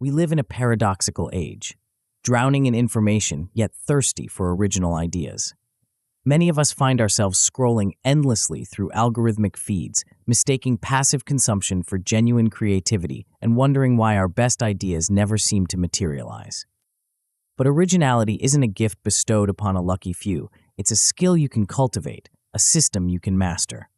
We live in a paradoxical age, drowning in information yet thirsty for original ideas. Many of us find ourselves scrolling endlessly through algorithmic feeds, mistaking passive consumption for genuine creativity and wondering why our best ideas never seem to materialize. But originality isn't a gift bestowed upon a lucky few. It's a skill you can cultivate, a system you can master.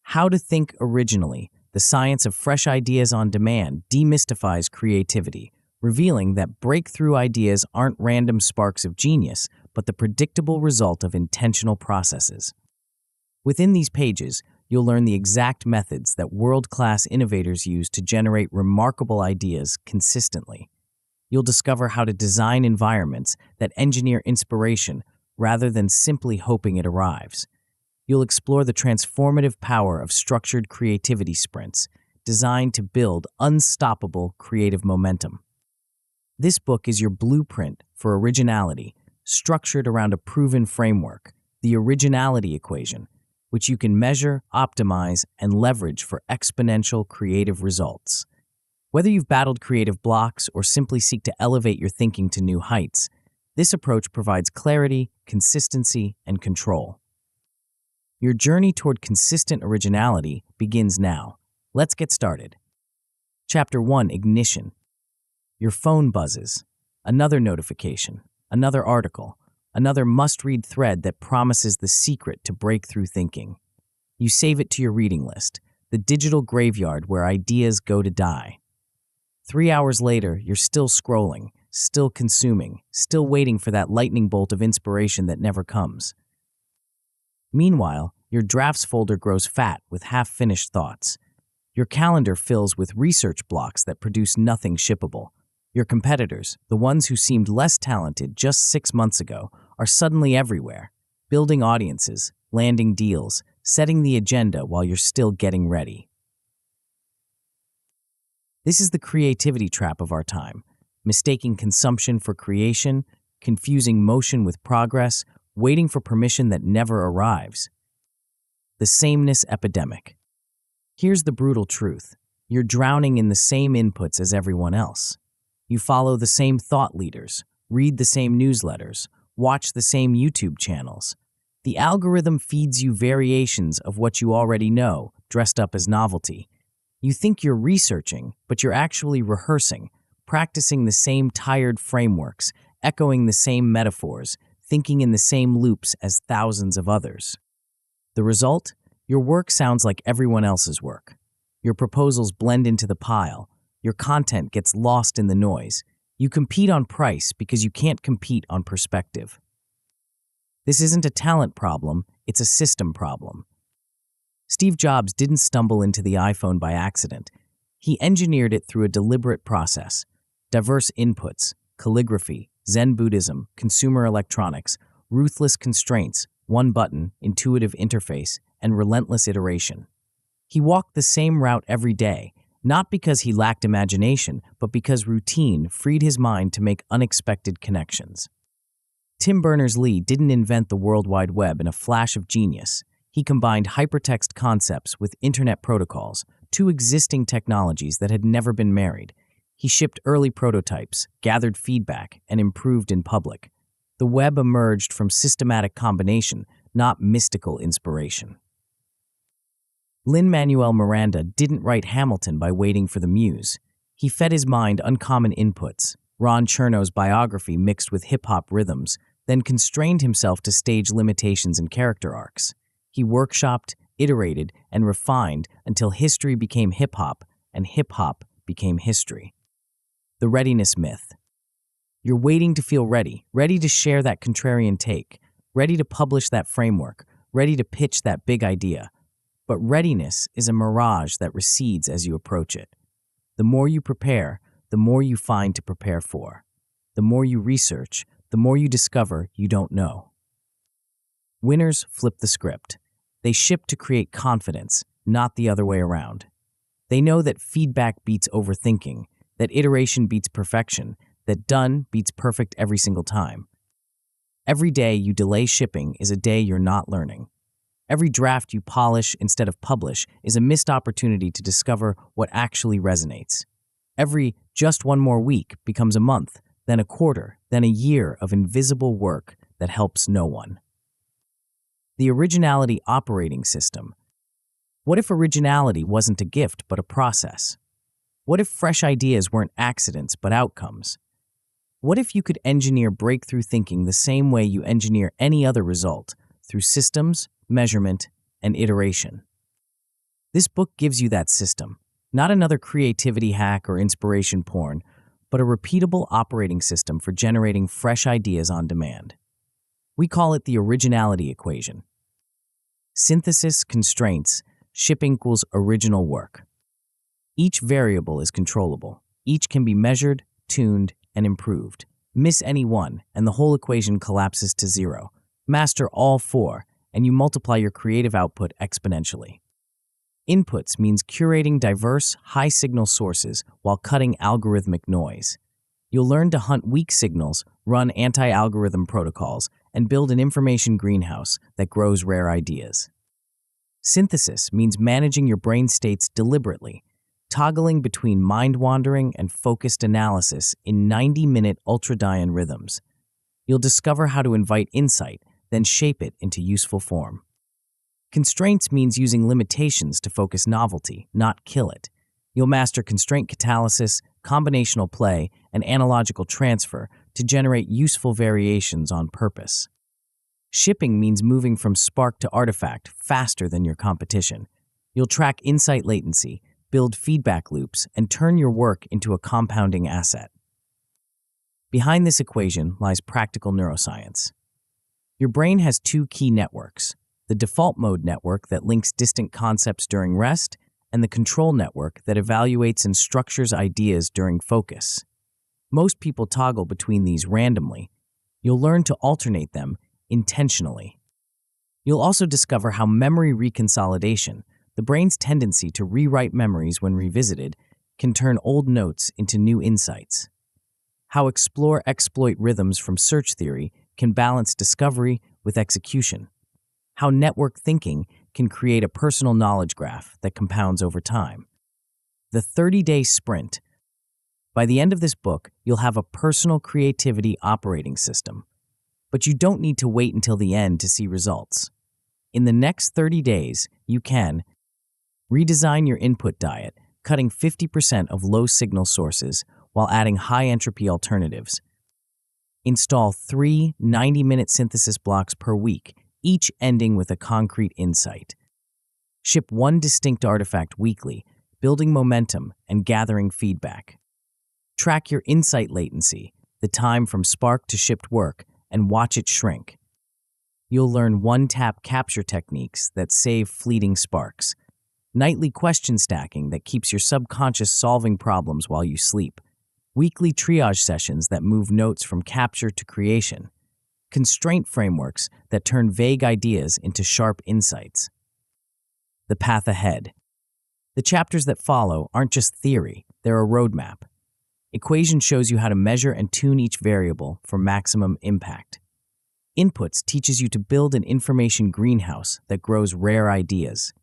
How to think originally, the science of fresh ideas on demand, demystifies creativity, revealing that breakthrough ideas aren't random sparks of genius, but the predictable result of intentional processes. Within these pages, you'll learn the exact methods that world-class innovators use to generate remarkable ideas consistently. You'll discover how to design environments that engineer inspiration rather than simply hoping it arrives. You'll explore the transformative power of structured creativity sprints, designed to build unstoppable creative momentum. This book is your blueprint for originality, structured around a proven framework, the Originality Equation, which you can measure, optimize, and leverage for exponential creative results. Whether you've battled creative blocks or simply seek to elevate your thinking to new heights, this approach provides clarity, consistency, and control. Your journey toward consistent originality begins now. Let's get started. Chapter 1: Ignition. Your phone buzzes. Another notification, another article, another must-read thread that promises the secret to breakthrough thinking. You save it to your reading list, the digital graveyard where ideas go to die. 3 hours later, you're still scrolling, still consuming, still waiting for that lightning bolt of inspiration that never comes. Meanwhile, your drafts folder grows fat with half-finished thoughts. Your calendar fills with research blocks that produce nothing shippable. Your competitors, the ones who seemed less talented just 6 months ago, are suddenly everywhere, building audiences, landing deals, setting the agenda while you're still getting ready. This is the creativity trap of our time, mistaking consumption for creation, confusing motion with progress, waiting for permission that never arrives. The sameness epidemic. Here's the brutal truth. You're drowning in the same inputs as everyone else. You follow the same thought leaders, read the same newsletters, watch the same YouTube channels. The algorithm feeds you variations of what you already know, dressed up as novelty. You think you're researching, but you're actually rehearsing, practicing the same tired frameworks, echoing the same metaphors, thinking in the same loops as thousands of others. The result? Your work sounds like everyone else's work. Your proposals blend into the pile. Your content gets lost in the noise. You compete on price because you can't compete on perspective. This isn't a talent problem, it's a system problem. Steve Jobs didn't stumble into the iPhone by accident. He engineered it through a deliberate process. Diverse inputs, calligraphy, Zen Buddhism, consumer electronics, ruthless constraints, one button, intuitive interface, and relentless iteration. He walked the same route every day, not because he lacked imagination, but because routine freed his mind to make unexpected connections. Tim Berners-Lee didn't invent the World Wide Web in a flash of genius. He combined hypertext concepts with internet protocols, two existing technologies that had never been married. He shipped early prototypes, gathered feedback, and improved in public. The web emerged from systematic combination, not mystical inspiration. Lin-Manuel Miranda didn't write Hamilton by waiting for the muse. He fed his mind uncommon inputs, Ron Chernow's biography mixed with hip-hop rhythms, then constrained himself to stage limitations and character arcs. He workshopped, iterated, and refined until history became hip-hop, and hip-hop became history. The readiness myth. You're waiting to feel ready, ready to share that contrarian take, ready to publish that framework, ready to pitch that big idea. But readiness is a mirage that recedes as you approach it. The more you prepare, the more you find to prepare for. The more you research, the more you discover you don't know. Winners flip the script. They ship to create confidence, not the other way around. They know that feedback beats overthinking, that iteration beats perfection, that done beats perfect every single time. Every day you delay shipping is a day you're not learning. Every draft you polish instead of publish is a missed opportunity to discover what actually resonates. Every just one more week becomes a month, then a quarter, then a year of invisible work that helps no one. The Originality Operating System. What if originality wasn't a gift but a process? What if fresh ideas weren't accidents but outcomes? What if you could engineer breakthrough thinking the same way you engineer any other result, through systems, measurement, and iteration? This book gives you that system, not another creativity hack or inspiration porn, but a repeatable operating system for generating fresh ideas on demand. We call it the Originality Equation. Synthesis, constraints, ship equals original work. Each variable is controllable. Each can be measured, tuned, and improved. Miss any one, and the whole equation collapses to zero. Master all four, and you multiply your creative output exponentially. Inputs means curating diverse, high-signal sources while cutting algorithmic noise. You'll learn to hunt weak signals, run anti-algorithm protocols, and build an information greenhouse that grows rare ideas. Synthesis means managing your brain states deliberately, toggling between mind-wandering and focused analysis in 90-minute ultradian rhythms. You'll discover how to invite insight, then shape it into useful form. Constraints means using limitations to focus novelty, not kill it. You'll master constraint catalysis, combinational play, and analogical transfer to generate useful variations on purpose. Shipping means moving from spark to artifact faster than your competition. You'll track insight latency, build feedback loops, and turn your work into a compounding asset. Behind this equation lies practical neuroscience. Your brain has two key networks: the default mode network that links distant concepts during rest, and the control network that evaluates and structures ideas during focus. Most people toggle between these randomly. You'll learn to alternate them intentionally. You'll also discover how memory reconsolidation, the brain's tendency to rewrite memories when revisited, can turn old notes into new insights. How explore-exploit rhythms from search theory can balance discovery with execution. How network thinking can create a personal knowledge graph that compounds over time. The 30-day sprint. By the end of this book, you'll have a personal creativity operating system. But you don't need to wait until the end to see results. In the next 30 days, you can redesign your input diet, cutting 50% of low-signal sources while adding high-entropy alternatives. Install 3 90-minute synthesis blocks per week, each ending with a concrete insight. Ship one distinct artifact weekly, building momentum and gathering feedback. Track your insight latency, the time from spark to shipped work, and watch it shrink. You'll learn one-tap capture techniques that save fleeting sparks, nightly question stacking that keeps your subconscious solving problems while you sleep, weekly triage sessions that move notes from capture to creation, constraint frameworks that turn vague ideas into sharp insights. The path ahead. The chapters that follow aren't just theory, they're a roadmap. Equation shows you how to measure and tune each variable for maximum impact. Inputs teaches you to build an information greenhouse that grows rare ideas.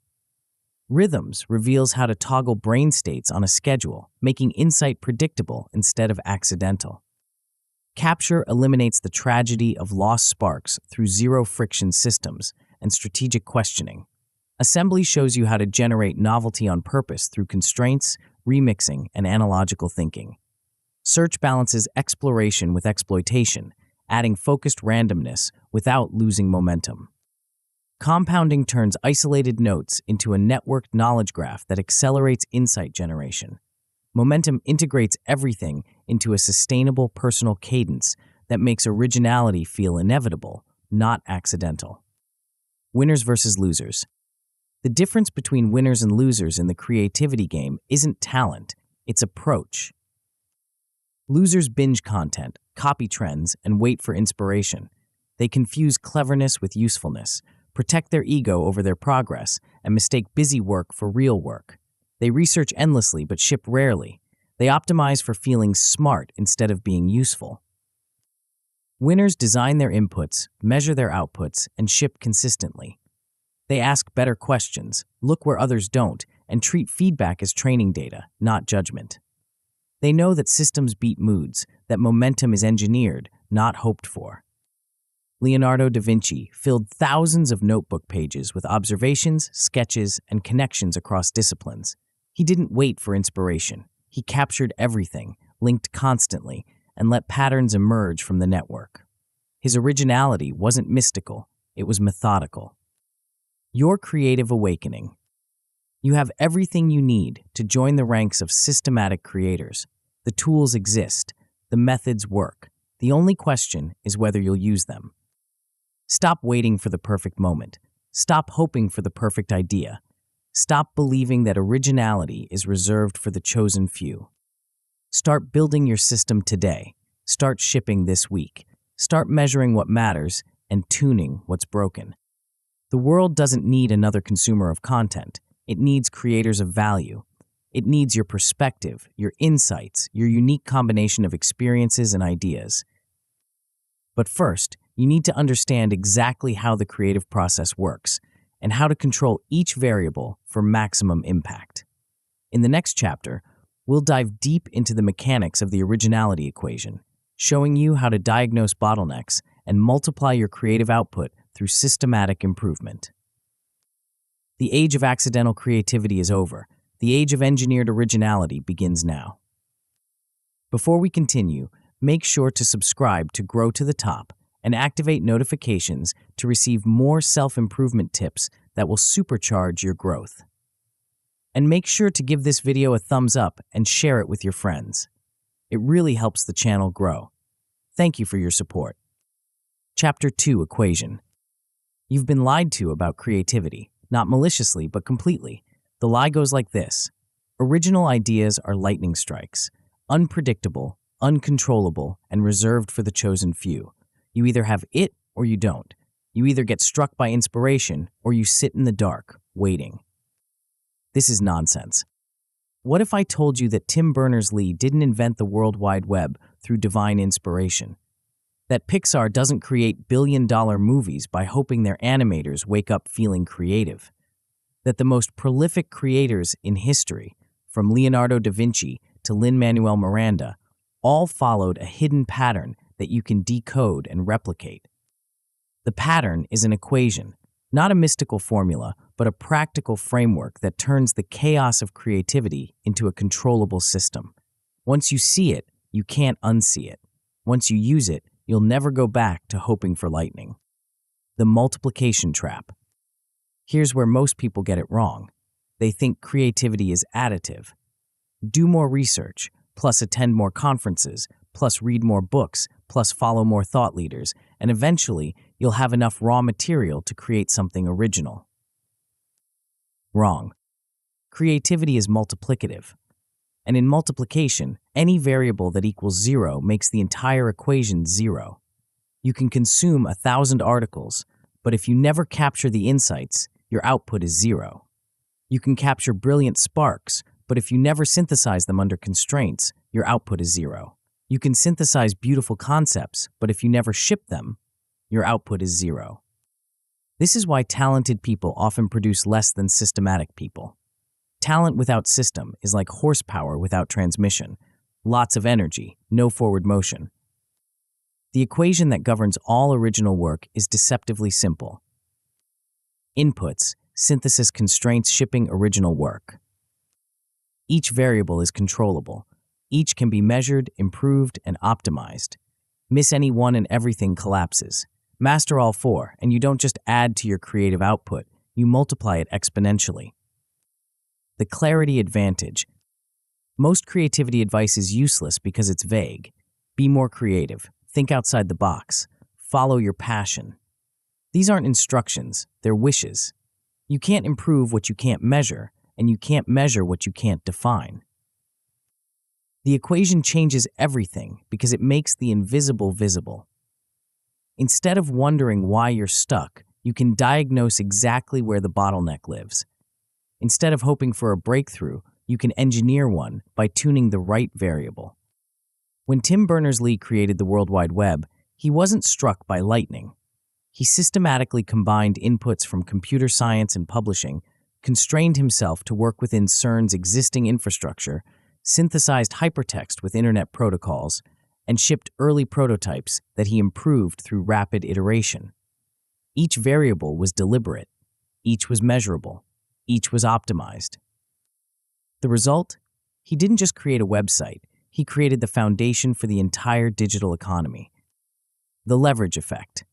Rhythms reveals how to toggle brain states on a schedule, making insight predictable instead of accidental. Capture eliminates the tragedy of lost sparks through zero-friction systems and strategic questioning. Assembly shows you how to generate novelty on purpose through constraints, remixing, and analogical thinking. Search balances exploration with exploitation, adding focused randomness without losing momentum. Compounding turns isolated notes into a networked knowledge graph that accelerates insight generation. Momentum integrates everything into a sustainable personal cadence that makes originality feel inevitable, not accidental. Winners versus losers. The difference between winners and losers in the creativity game isn't talent, it's approach. Losers binge content, copy trends, and wait for inspiration. They confuse cleverness with usefulness, protect their ego over their progress, and mistake busy work for real work. They research endlessly but ship rarely. They optimize for feeling smart instead of being useful. Winners design their inputs, measure their outputs, and ship consistently. They ask better questions, look where others don't, and treat feedback as training data, not judgment. They know that systems beat moods, that momentum is engineered, not hoped for. Leonardo da Vinci filled thousands of notebook pages with observations, sketches, and connections across disciplines. He didn't wait for inspiration. He captured everything, linked constantly, and let patterns emerge from the network. His originality wasn't mystical, it was methodical. Your creative awakening. You have everything you need to join the ranks of systematic creators. The tools exist, the methods work. The only question is whether you'll use them. Stop waiting for the perfect moment. Stop hoping for the perfect idea. Stop believing that originality is reserved for the chosen few. Start building your system today. Start shipping this week. Start measuring what matters and tuning what's broken. The world doesn't need another consumer of content. It needs creators of value. It needs your perspective, your insights, your unique combination of experiences and ideas. But first, you need to understand exactly how the creative process works and how to control each variable for maximum impact. In the next chapter, we'll dive deep into the mechanics of the Originality Equation, showing you how to diagnose bottlenecks and multiply your creative output through systematic improvement. The age of accidental creativity is over. The age of engineered originality begins now. Before we continue, make sure to subscribe to Grow to the Top and activate notifications to receive more self-improvement tips that will supercharge your growth. And make sure to give this video a thumbs up and share it with your friends. It really helps the channel grow. Thank you for your support. Chapter 2, Equation. You've been lied to about creativity, not maliciously, but completely. The lie goes like this. Original ideas are lightning strikes, unpredictable, uncontrollable, and reserved for the chosen few. You either have it or you don't. You either get struck by inspiration or you sit in the dark, waiting. This is nonsense. What if I told you that Tim Berners-Lee didn't invent the World Wide Web through divine inspiration? That Pixar doesn't create billion-dollar movies by hoping their animators wake up feeling creative? That the most prolific creators in history, from Leonardo da Vinci to Lin-Manuel Miranda, all followed a hidden pattern that you can decode and replicate? The pattern is an equation, not a mystical formula, but a practical framework that turns the chaos of creativity into a controllable system. Once you see it, you can't unsee it. Once you use it, you'll never go back to hoping for lightning. The multiplication trap. Here's where most people get it wrong. They think creativity is additive. Do more research, plus attend more conferences, plus read more books, plus follow more thought leaders, and eventually you'll have enough raw material to create something original. Wrong. Creativity is multiplicative. And in multiplication, any variable that equals 0 makes the entire equation 0. You can consume 1,000 articles, but if you never capture the insights, your output is 0. You can capture brilliant sparks, but if you never synthesize them under constraints, your output is 0. You can synthesize beautiful concepts, but if you never ship them, your output is 0. This is why talented people often produce less than systematic people. Talent without system is like horsepower without transmission. Lots of energy, no forward motion. The equation that governs all original work is deceptively simple. Inputs, synthesis constraints shipping original work. Each variable is controllable. Each can be measured, improved, and optimized. Miss any one and everything collapses. Master all four, and you don't just add to your creative output, you multiply it exponentially. The clarity advantage. Most creativity advice is useless because it's vague. Be more creative. Think outside the box. Follow your passion. These aren't instructions, they're wishes. You can't improve what you can't measure, and you can't measure what you can't define. The equation changes everything because it makes the invisible visible. Instead of wondering why you're stuck, you can diagnose exactly where the bottleneck lives. Instead of hoping for a breakthrough, you can engineer one by tuning the right variable. When Tim Berners-Lee created the World Wide Web, he wasn't struck by lightning. He systematically combined inputs from computer science and publishing, constrained himself to work within CERN's existing infrastructure, synthesized hypertext with internet protocols, and shipped early prototypes that he improved through rapid iteration. Each variable was deliberate, each was measurable, each was optimized. The result? He didn't just create a website, he created the foundation for the entire digital economy. The leverage effect.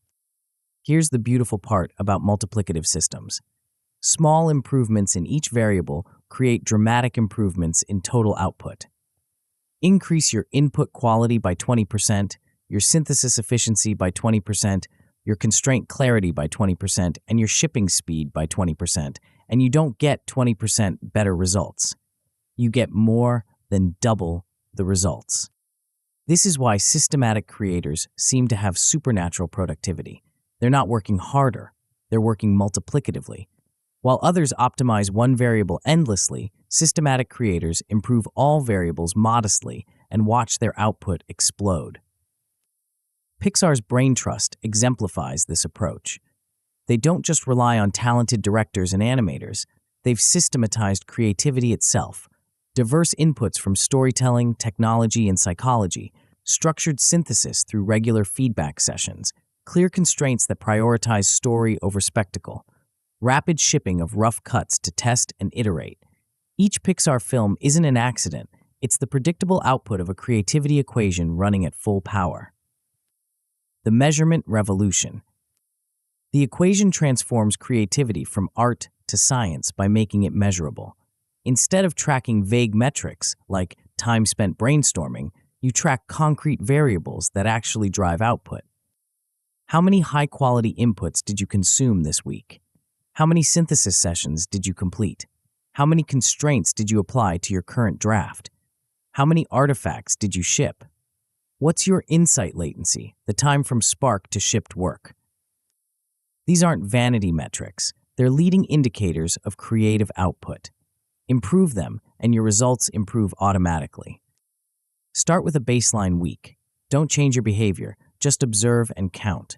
Here's the beautiful part about multiplicative systems. Small improvements in each variable create dramatic improvements in total output. Increase your input quality by 20%, your synthesis efficiency by 20%, your constraint clarity by 20%, and your shipping speed by 20%, and you don't get 20% better results. You get more than double the results. This is why systematic creators seem to have supernatural productivity. They're not working harder, they're working multiplicatively. While others optimize one variable endlessly, systematic creators improve all variables modestly and watch their output explode. Pixar's Brain Trust exemplifies this approach. They don't just rely on talented directors and animators, they've systematized creativity itself. Diverse inputs from storytelling, technology, and psychology, structured synthesis through regular feedback sessions, clear constraints that prioritize story over spectacle, rapid shipping of rough cuts to test and iterate. Each Pixar film isn't an accident, it's the predictable output of a creativity equation running at full power. The measurement revolution. The equation transforms creativity from art to science by making it measurable. Instead of tracking vague metrics like time spent brainstorming, you track concrete variables that actually drive output. How many high-quality inputs did you consume this week? How many synthesis sessions did you complete? How many constraints did you apply to your current draft? How many artifacts did you ship? What's your insight latency, the time from spark to shipped work? These aren't vanity metrics. They're leading indicators of creative output. Improve them, and your results improve automatically. Start with a baseline week. Don't change your behavior, just observe and count.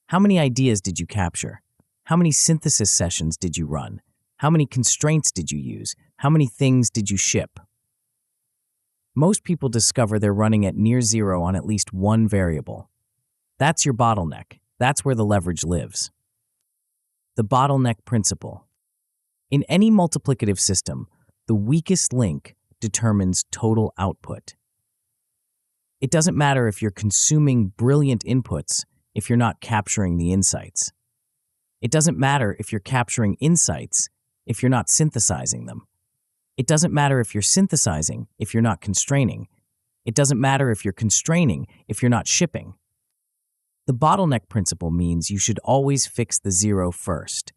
How many ideas did you capture? How many synthesis sessions did you run? How many constraints did you use? How many things did you ship? Most people discover they're running at near zero on at least one variable. That's your bottleneck. That's where the leverage lives. The bottleneck principle. In any multiplicative system, the weakest link determines total output. It doesn't matter if you're consuming brilliant inputs if you're not capturing the insights. It doesn't matter if you're capturing insights if you're not synthesizing them. It doesn't matter if you're synthesizing if you're not constraining. It doesn't matter if you're constraining if you're not shipping. The bottleneck principle means you should always fix the zero first.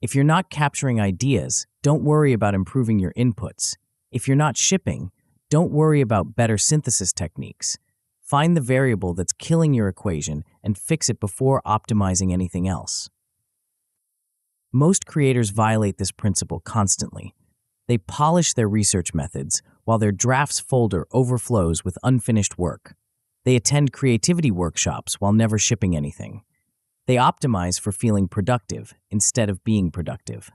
If you're not capturing ideas, don't worry about improving your inputs. If you're not shipping, don't worry about better synthesis techniques. Find the variable that's killing your equation and fix it before optimizing anything else. Most creators violate this principle constantly. They polish their research methods while their drafts folder overflows with unfinished work. They attend creativity workshops while never shipping anything. They optimize for feeling productive instead of being productive.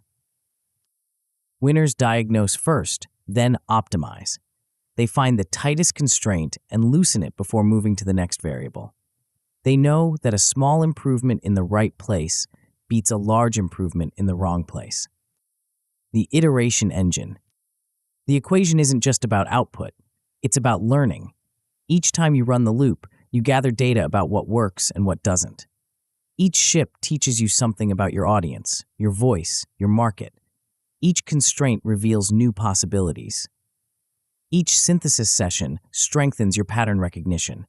Winners diagnose first, then optimize. They find the tightest constraint and loosen it before moving to the next variable. They know that a small improvement in the right place beats a large improvement in the wrong place. The iteration engine. The equation isn't just about output, it's about learning. Each time you run the loop, you gather data about what works and what doesn't. Each ship teaches you something about your audience, your voice, your market. Each constraint reveals new possibilities. Each synthesis session strengthens your pattern recognition.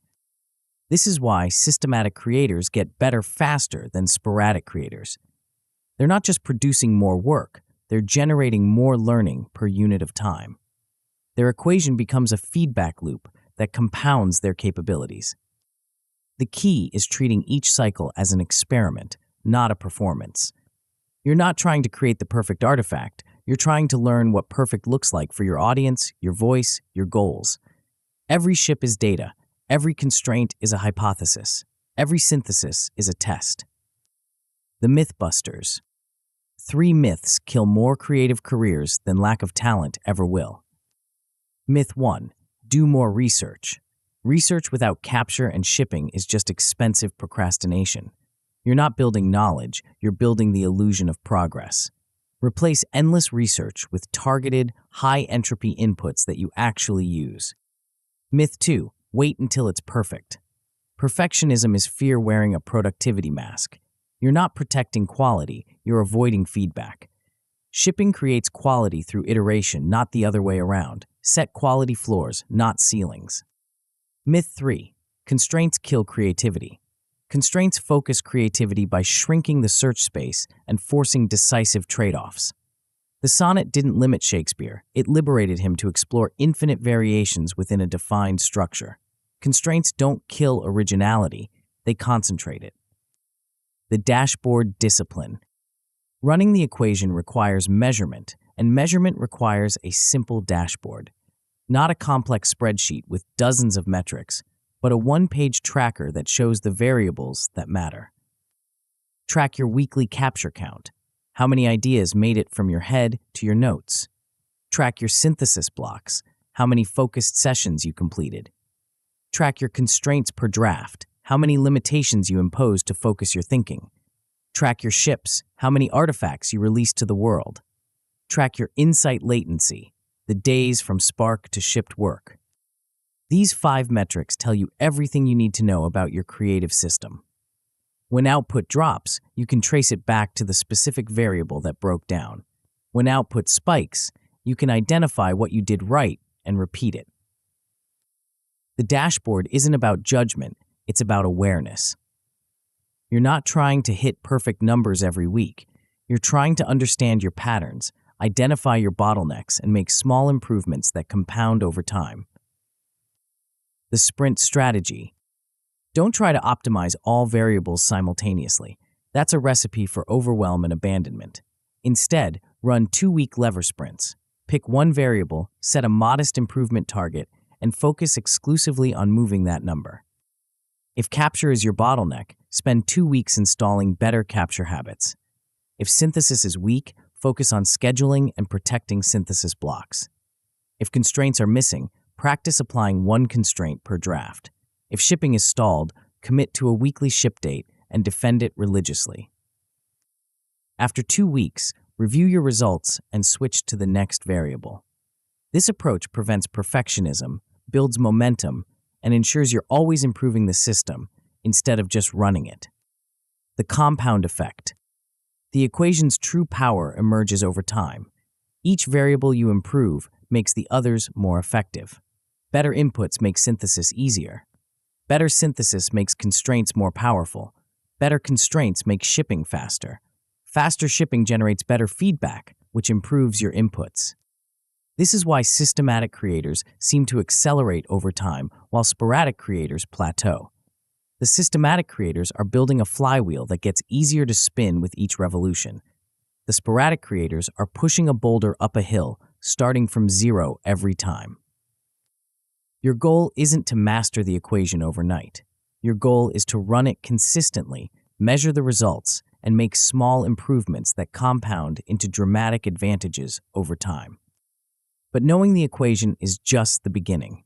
This is why systematic creators get better faster than sporadic creators. They're not just producing more work, they're generating more learning per unit of time. Their equation becomes a feedback loop that compounds their capabilities. The key is treating each cycle as an experiment, not a performance. You're not trying to create the perfect artifact, you're trying to learn what perfect looks like for your audience, your voice, your goals. Every ship is data, every constraint is a hypothesis, every synthesis is a test. The Mythbusters. 3 myths kill more creative careers than lack of talent ever will. Myth 1. Do more research. Research without capture and shipping is just expensive procrastination. You're not building knowledge, you're building the illusion of progress. Replace endless research with targeted, high-entropy inputs that you actually use. Myth 2. Wait until it's perfect. Perfectionism is fear wearing a productivity mask. You're not protecting quality, you're avoiding feedback. Shipping creates quality through iteration, not the other way around. Set quality floors, not ceilings. Myth 3. Constraints kill creativity. Constraints focus creativity by shrinking the search space and forcing decisive trade-offs. The sonnet didn't limit Shakespeare, it liberated him to explore infinite variations within a defined structure. Constraints don't kill originality, they concentrate it. The dashboard discipline. Running the equation requires measurement, and measurement requires a simple dashboard. Not a complex spreadsheet with dozens of metrics, but a one-page tracker that shows the variables that matter. Track your weekly capture count. How many ideas made it from your head to your notes? Track your synthesis blocks. How many focused sessions you completed? Track your constraints per draft. How many limitations you imposed to focus your thinking? Track your ships. How many artifacts you released to the world? Track your insight latency, the days from spark to shipped work. These 5 metrics tell you everything you need to know about your creative system. When output drops, you can trace it back to the specific variable that broke down. When output spikes, you can identify what you did right and repeat it. The dashboard isn't about judgment, it's about awareness. You're not trying to hit perfect numbers every week. You're trying to understand your patterns, identify your bottlenecks, and make small improvements that compound over time. The sprint strategy. Don't try to optimize all variables simultaneously. That's a recipe for overwhelm and abandonment. Instead, run 2-week lever sprints. Pick one variable, set a modest improvement target, and focus exclusively on moving that number. If capture is your bottleneck, spend 2 weeks installing better capture habits. If synthesis is weak, focus on scheduling and protecting synthesis blocks. If constraints are missing, practice applying one constraint per draft. If shipping is stalled, commit to a weekly ship date and defend it religiously. After 2 weeks, review your results and switch to the next variable. This approach prevents perfectionism, builds momentum, and ensures you're always improving the system instead of just running it. The compound effect. The equation's true power emerges over time. Each variable you improve makes the others more effective. Better inputs make synthesis easier. Better synthesis makes constraints more powerful. Better constraints make shipping faster. Faster shipping generates better feedback, which improves your inputs. This is why systematic creators seem to accelerate over time, while sporadic creators plateau. The systematic creators are building a flywheel that gets easier to spin with each revolution. The sporadic creators are pushing a boulder up a hill, starting from zero every time. Your goal isn't to master the equation overnight. Your goal is to run it consistently, measure the results, and make small improvements that compound into dramatic advantages over time. But knowing the equation is just the beginning.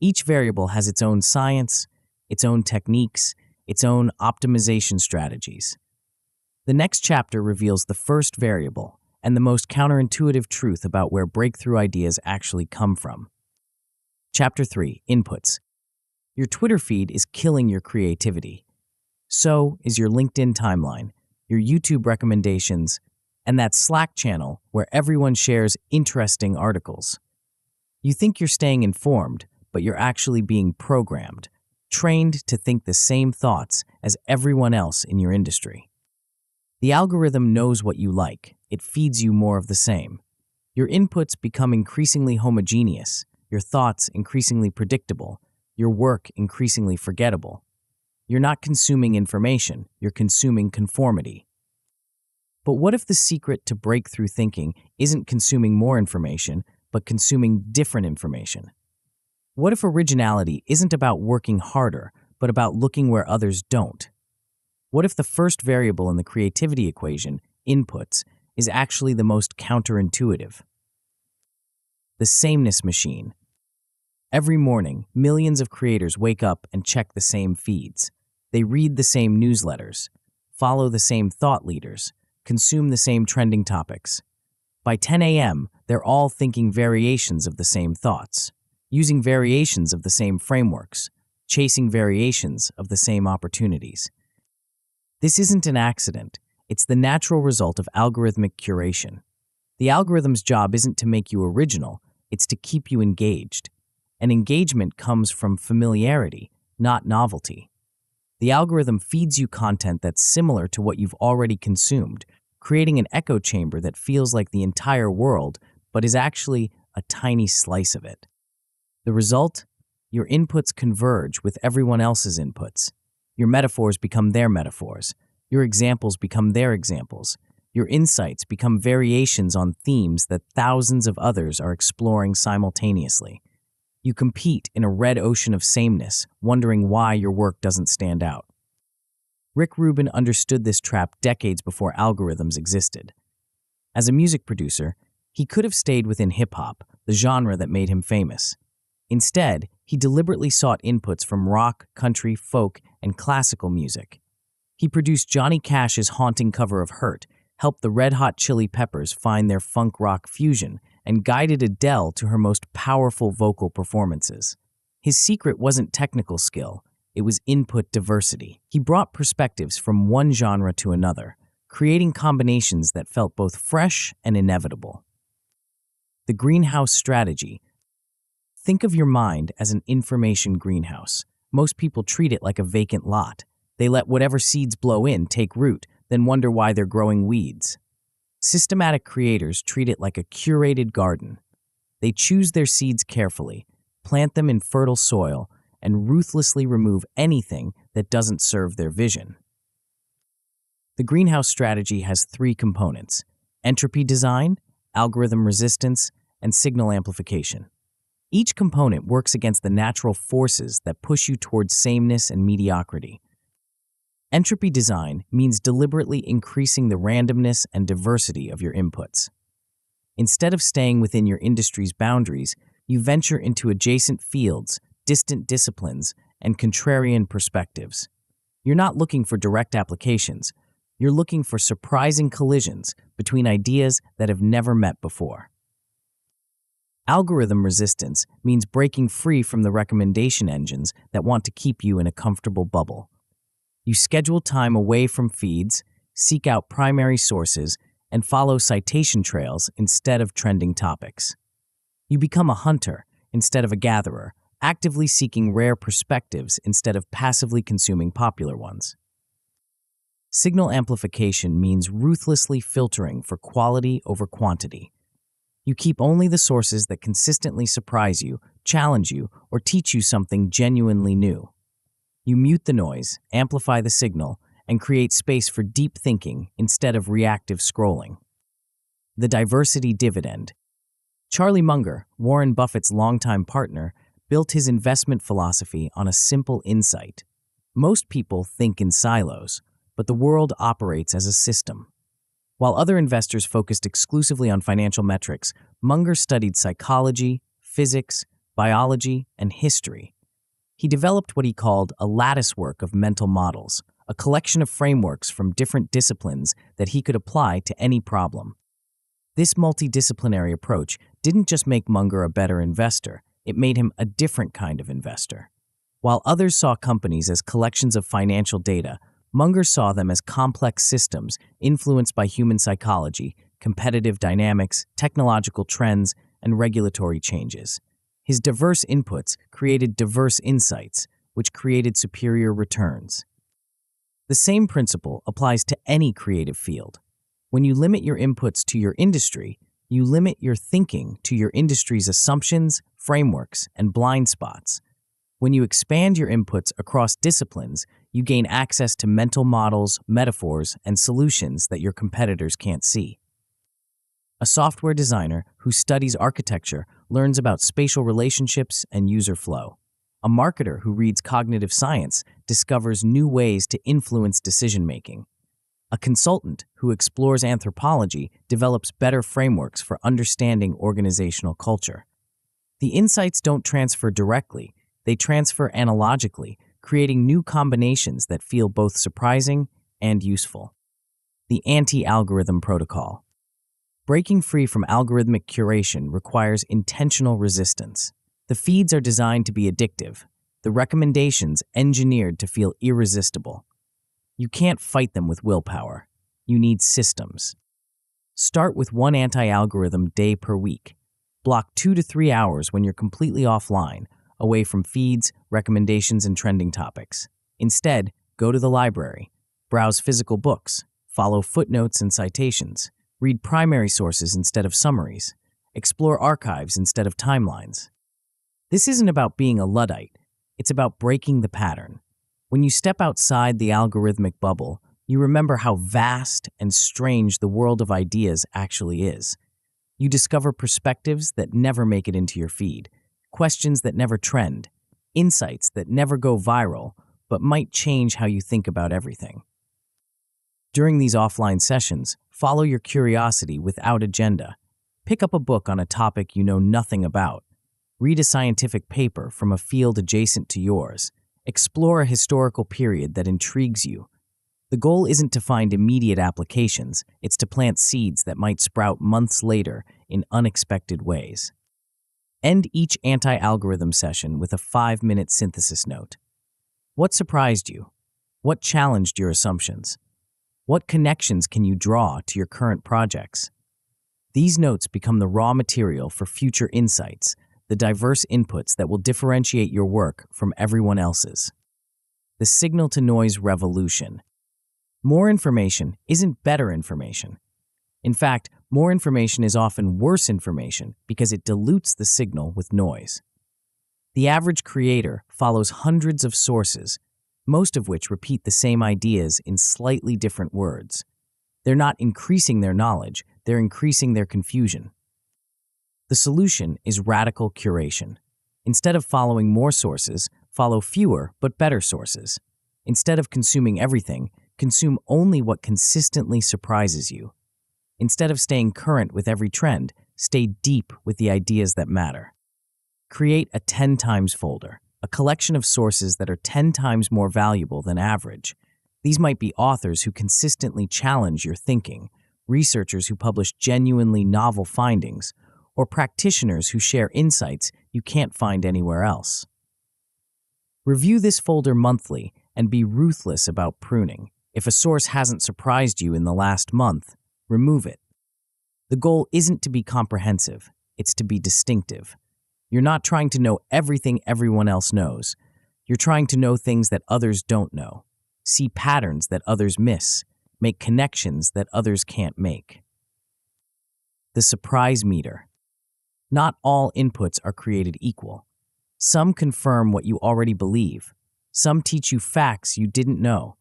Each variable has its own science, its own techniques, its own optimization strategies. The next chapter reveals the first variable and the most counterintuitive truth about where breakthrough ideas actually come from. Chapter 3. Inputs. Your Twitter feed is killing your creativity. So is your LinkedIn timeline, your YouTube recommendations, and that Slack channel where everyone shares interesting articles. You think you're staying informed, but you're actually being programmed, trained to think the same thoughts as everyone else in your industry. The algorithm knows what you like. It feeds you more of the same. Your inputs become increasingly homogeneous, your thoughts increasingly predictable, your work increasingly forgettable. You're not consuming information, you're consuming conformity. But what if the secret to breakthrough thinking isn't consuming more information, but consuming different information? What if originality isn't about working harder, but about looking where others don't? What if the first variable in the creativity equation, inputs, is actually the most counterintuitive? the sameness machine. Every morning, millions of creators wake up and check the same feeds. They read the same newsletters, follow the same thought leaders, consume the same trending topics. By 10 a.m., they're all thinking variations of the same thoughts, using variations of the same frameworks, chasing variations of the same opportunities. This isn't an accident. It's the natural result of algorithmic curation. The algorithm's job isn't to make you original, it's to keep you engaged. And engagement comes from familiarity, not novelty. The algorithm feeds you content that's similar to what you've already consumed, creating an echo chamber that feels like the entire world, but is actually a tiny slice of it. The result? Your inputs converge with everyone else's inputs. Your metaphors become their metaphors. Your examples become their examples. Your insights become variations on themes that thousands of others are exploring simultaneously. You compete in a red ocean of sameness, wondering why your work doesn't stand out. Rick Rubin understood this trap decades before algorithms existed. As a music producer, he could have stayed within hip-hop, the genre that made him famous. Instead, he deliberately sought inputs from rock, country, folk, and classical music. He produced Johnny Cash's haunting cover of Hurt, helped the Red Hot Chili Peppers find their funk rock fusion, and guided Adele to her most powerful vocal performances. His secret wasn't technical skill, it was input diversity. He brought perspectives from one genre to another, creating combinations that felt both fresh and inevitable. The greenhouse strategy. Think of your mind as an information greenhouse. Most people treat it like a vacant lot. They let whatever seeds blow in take root, then wonder why they're growing weeds. Systematic creators treat it like a curated garden. They choose their seeds carefully, plant them in fertile soil, and ruthlessly remove anything that doesn't serve their vision. The greenhouse strategy has 3 components: entropy design, algorithm resistance, and signal amplification. Each component works against the natural forces that push you towards sameness and mediocrity. Entropy design means deliberately increasing the randomness and diversity of your inputs. Instead of staying within your industry's boundaries, you venture into adjacent fields, distant disciplines, and contrarian perspectives. You're not looking for direct applications. You're looking for surprising collisions between ideas that have never met before. Algorithm resistance means breaking free from the recommendation engines that want to keep you in a comfortable bubble. You schedule time away from feeds, seek out primary sources, and follow citation trails instead of trending topics. You become a hunter instead of a gatherer, actively seeking rare perspectives instead of passively consuming popular ones. Signal amplification means ruthlessly filtering for quality over quantity. You keep only the sources that consistently surprise you, challenge you, or teach you something genuinely new. You mute the noise, amplify the signal, and create space for deep thinking instead of reactive scrolling. The diversity dividend. Charlie Munger, Warren Buffett's longtime partner, built his investment philosophy on a simple insight. Most people think in silos, but the world operates as a system. While other investors focused exclusively on financial metrics, Munger studied psychology, physics, biology, and history. He developed what he called a latticework of mental models, a collection of frameworks from different disciplines that he could apply to any problem. This multidisciplinary approach didn't just make Munger a better investor, it made him a different kind of investor. While others saw companies as collections of financial data, Munger saw them as complex systems influenced by human psychology, competitive dynamics, technological trends, and regulatory changes. His diverse inputs created diverse insights, which created superior returns. The same principle applies to any creative field. When you limit your inputs to your industry, you limit your thinking to your industry's assumptions, frameworks, and blind spots. When you expand your inputs across disciplines, you gain access to mental models, metaphors, and solutions that your competitors can't see. A software designer who studies architecture learns about spatial relationships and user flow. A marketer who reads cognitive science discovers new ways to influence decision-making. A consultant who explores anthropology develops better frameworks for understanding organizational culture. The insights don't transfer directly, they transfer analogically, creating new combinations that feel both surprising and useful. The anti-algorithm protocol. Breaking free from algorithmic curation requires intentional resistance. The feeds are designed to be addictive, the recommendations engineered to feel irresistible. You can't fight them with willpower. You need systems. Start with one anti-algorithm day per week. Block 2 to 3 hours when you're completely offline, away from feeds, recommendations, and trending topics. Instead, go to the library, browse physical books, follow footnotes and citations, read primary sources instead of summaries, explore archives instead of timelines. This isn't about being a Luddite, it's about breaking the pattern. When you step outside the algorithmic bubble, you remember how vast and strange the world of ideas actually is. You discover perspectives that never make it into your feed, questions that never trend, insights that never go viral, but might change how you think about everything. During these offline sessions, follow your curiosity without agenda. Pick up a book on a topic you know nothing about. Read a scientific paper from a field adjacent to yours. Explore a historical period that intrigues you. The goal isn't to find immediate applications, it's to plant seeds that might sprout months later in unexpected ways. End each anti-algorithm session with a 5-minute synthesis note. What surprised you? What challenged your assumptions? What connections can you draw to your current projects? These notes become the raw material for future insights, the diverse inputs that will differentiate your work from everyone else's. The signal-to-noise revolution. More information isn't better information. In fact, more information is often worse information because it dilutes the signal with noise. The average creator follows hundreds of sources, most of which repeat the same ideas in slightly different words. They're not increasing their knowledge, they're increasing their confusion. The solution is radical curation. Instead of following more sources, follow fewer but better sources. Instead of consuming everything, consume only what consistently surprises you. Instead of staying current with every trend, stay deep with the ideas that matter. Create a 10 times folder, a collection of sources that are 10 times more valuable than average. These might be authors who consistently challenge your thinking, researchers who publish genuinely novel findings, or practitioners who share insights you can't find anywhere else. Review this folder monthly and be ruthless about pruning. If a source hasn't surprised you in the last month, remove it. The goal isn't to be comprehensive, it's to be distinctive. You're not trying to know everything everyone else knows. You're trying to know things that others don't know, see patterns that others miss, make connections that others can't make. The surprise meter. Not all inputs are created equal. Some confirm what you already believe. Some teach you facts you didn't know.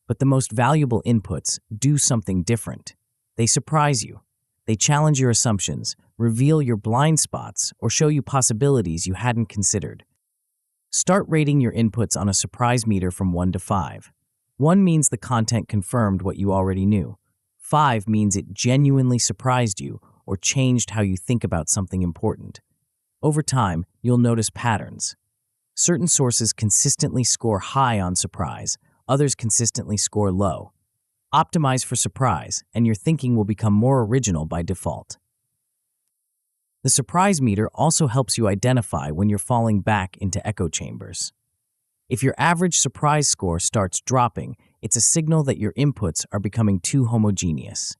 But the most valuable inputs do something different. They surprise you. They challenge your assumptions, reveal your blind spots, or show you possibilities you hadn't considered. Start rating your inputs on a surprise meter from 1 to 5. 1 means the content confirmed what you already knew. 5 means it genuinely surprised you or changed how you think about something important. Over time, you'll notice patterns. Certain sources consistently score high on surprise, others consistently score low. Optimize for surprise, and your thinking will become more original by default. The surprise meter also helps you identify when you're falling back into echo chambers. If your average surprise score starts dropping, it's a signal that your inputs are becoming too homogeneous.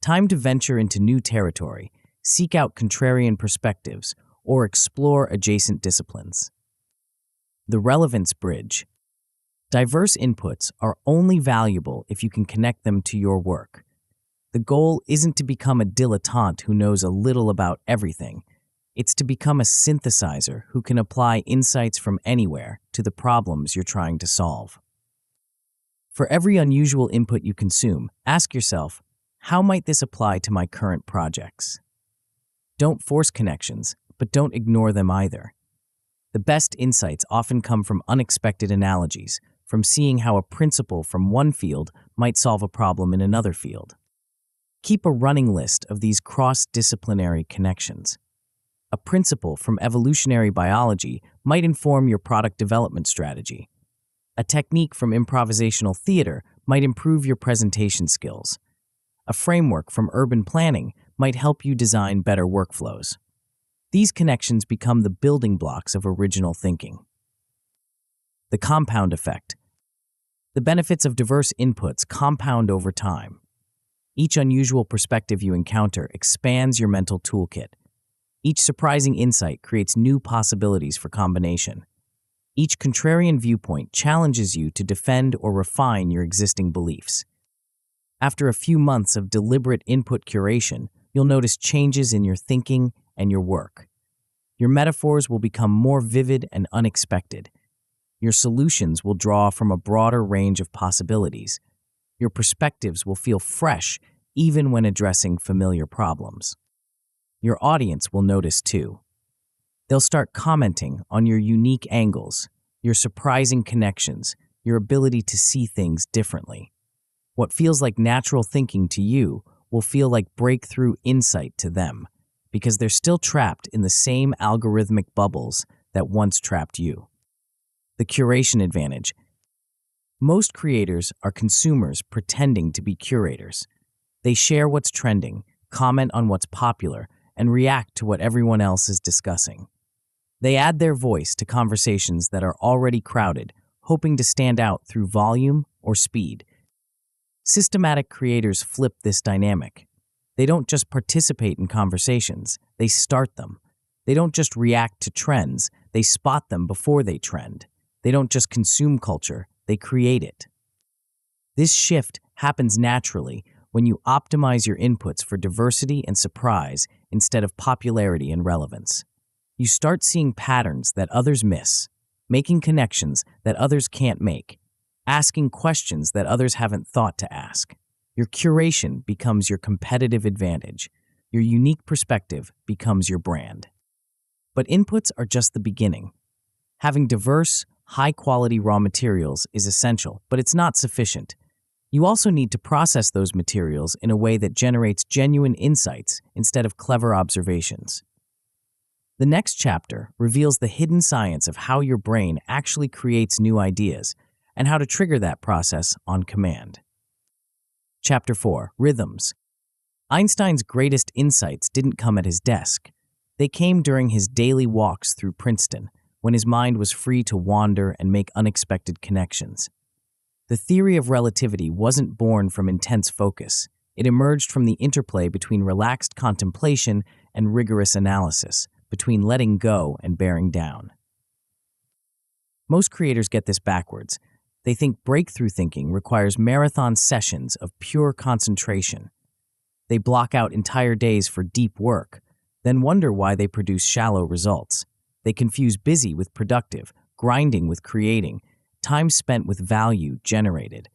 Time to venture into new territory, seek out contrarian perspectives, or explore adjacent disciplines. The relevance bridge. Diverse inputs are only valuable if you can connect them to your work. The goal isn't to become a dilettante who knows a little about everything. It's to become a synthesizer who can apply insights from anywhere to the problems you're trying to solve. For every unusual input you consume, ask yourself, how might this apply to my current projects? Don't force connections, but don't ignore them either. The best insights often come from unexpected analogies, from seeing how a principle from one field might solve a problem in another field. Keep a running list of these cross-disciplinary connections. A principle from evolutionary biology might inform your product development strategy. A technique from improvisational theater might improve your presentation skills. A framework from urban planning might help you design better workflows. These connections become the building blocks of original thinking. The compound effect. The benefits of diverse inputs compound over time. Each unusual perspective you encounter expands your mental toolkit. Each surprising insight creates new possibilities for combination. Each contrarian viewpoint challenges you to defend or refine your existing beliefs. After a few months of deliberate input curation, you'll notice changes in your thinking and your work. Your metaphors will become more vivid and unexpected. Your solutions will draw from a broader range of possibilities. Your perspectives will feel fresh even when addressing familiar problems. Your audience will notice too. They'll start commenting on your unique angles, your surprising connections, your ability to see things differently. What feels like natural thinking to you will feel like breakthrough insight to them, because they're still trapped in the same algorithmic bubbles that once trapped you. The curation advantage. Most creators are consumers pretending to be curators. They share what's trending, comment on what's popular, and react to what everyone else is discussing. They add their voice to conversations that are already crowded, hoping to stand out through volume or speed. Systematic creators flip this dynamic. They don't just participate in conversations, they start them. They don't just react to trends, they spot them before they trend. They don't just consume culture, they create it. This shift happens naturally when you optimize your inputs for diversity and surprise instead of popularity and relevance. You start seeing patterns that others miss, making connections that others can't make, asking questions that others haven't thought to ask. Your curation becomes your competitive advantage. Your unique perspective becomes your brand. But inputs are just the beginning. Having diverse, high-quality raw materials is essential, but it's not sufficient. You also need to process those materials in a way that generates genuine insights instead of clever observations. The next chapter reveals the hidden science of how your brain actually creates new ideas and how to trigger that process on command. Chapter 4. Rhythms. Einstein's greatest insights didn't come at his desk. They came during his daily walks through Princeton, when his mind was free to wander and make unexpected connections. The theory of relativity wasn't born from intense focus. It emerged from the interplay between relaxed contemplation and rigorous analysis, between letting go and bearing down. Most creators get this backwards. They think breakthrough thinking requires marathon sessions of pure concentration. They block out entire days for deep work, then wonder why they produce shallow results. They confuse busy with productive, grinding with creating, time spent with value generated.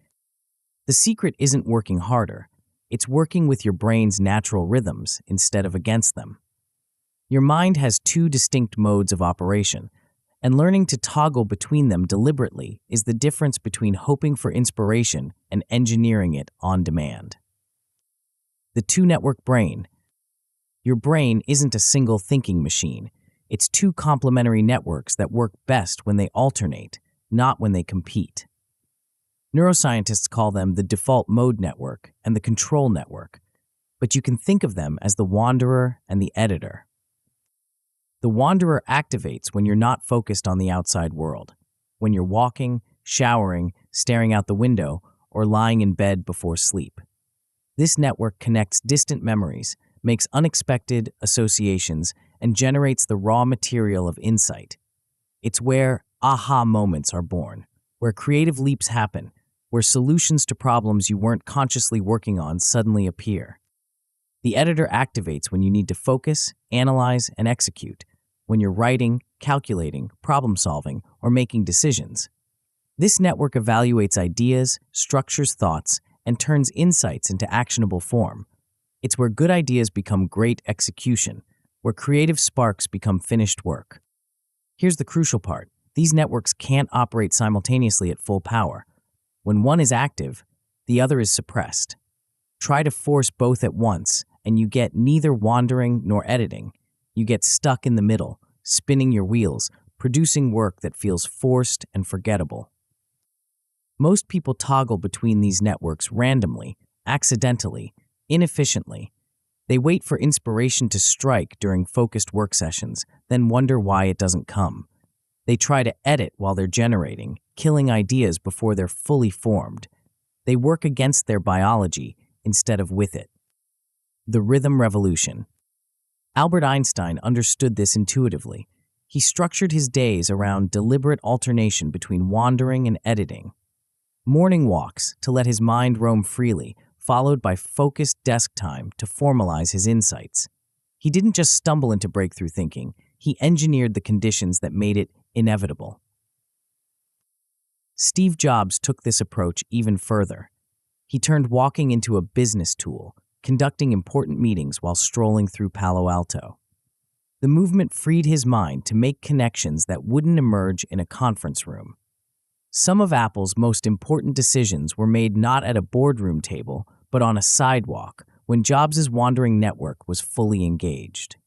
The secret isn't working harder. It's working with your brain's natural rhythms instead of against them. Your mind has two distinct modes of operation, and learning to toggle between them deliberately is the difference between hoping for inspiration and engineering it on demand. The two-network brain. Your brain isn't a single thinking machine. It's two complementary networks that work best when they alternate, not when they compete. Neuroscientists call them the default mode network and the control network, but you can think of them as the wanderer and the editor. The wanderer activates when you're not focused on the outside world, when you're walking, showering, staring out the window, or lying in bed before sleep. This network connects distant memories, makes unexpected associations, and generates the raw material of insight. It's where aha moments are born, where creative leaps happen, where solutions to problems you weren't consciously working on suddenly appear. The editor activates when you need to focus, analyze, and execute, when you're writing, calculating, problem-solving, or making decisions. This network evaluates ideas, structures thoughts, and turns insights into actionable form. It's where good ideas become great execution, where creative sparks become finished work. Here's the crucial part. These networks can't operate simultaneously at full power. When one is active, the other is suppressed. Try to force both at once, and you get neither wandering nor editing. You get stuck in the middle, spinning your wheels, producing work that feels forced and forgettable. Most people toggle between these networks randomly, accidentally, inefficiently. They wait for inspiration to strike during focused work sessions, then wonder why it doesn't come. They try to edit while they're generating, killing ideas before they're fully formed. They work against their biology instead of with it. The rhythm revolution. Albert Einstein understood this intuitively. He structured his days around deliberate alternation between wandering and editing. Morning walks to let his mind roam freely, followed by focused desk time to formalize his insights. He didn't just stumble into breakthrough thinking, he engineered the conditions that made it inevitable. Steve Jobs took this approach even further. He turned walking into a business tool, conducting important meetings while strolling through Palo Alto. The movement freed his mind to make connections that wouldn't emerge in a conference room. Some of Apple's most important decisions were made not at a boardroom table, but on a sidewalk, when Jobs' wandering network was fully engaged.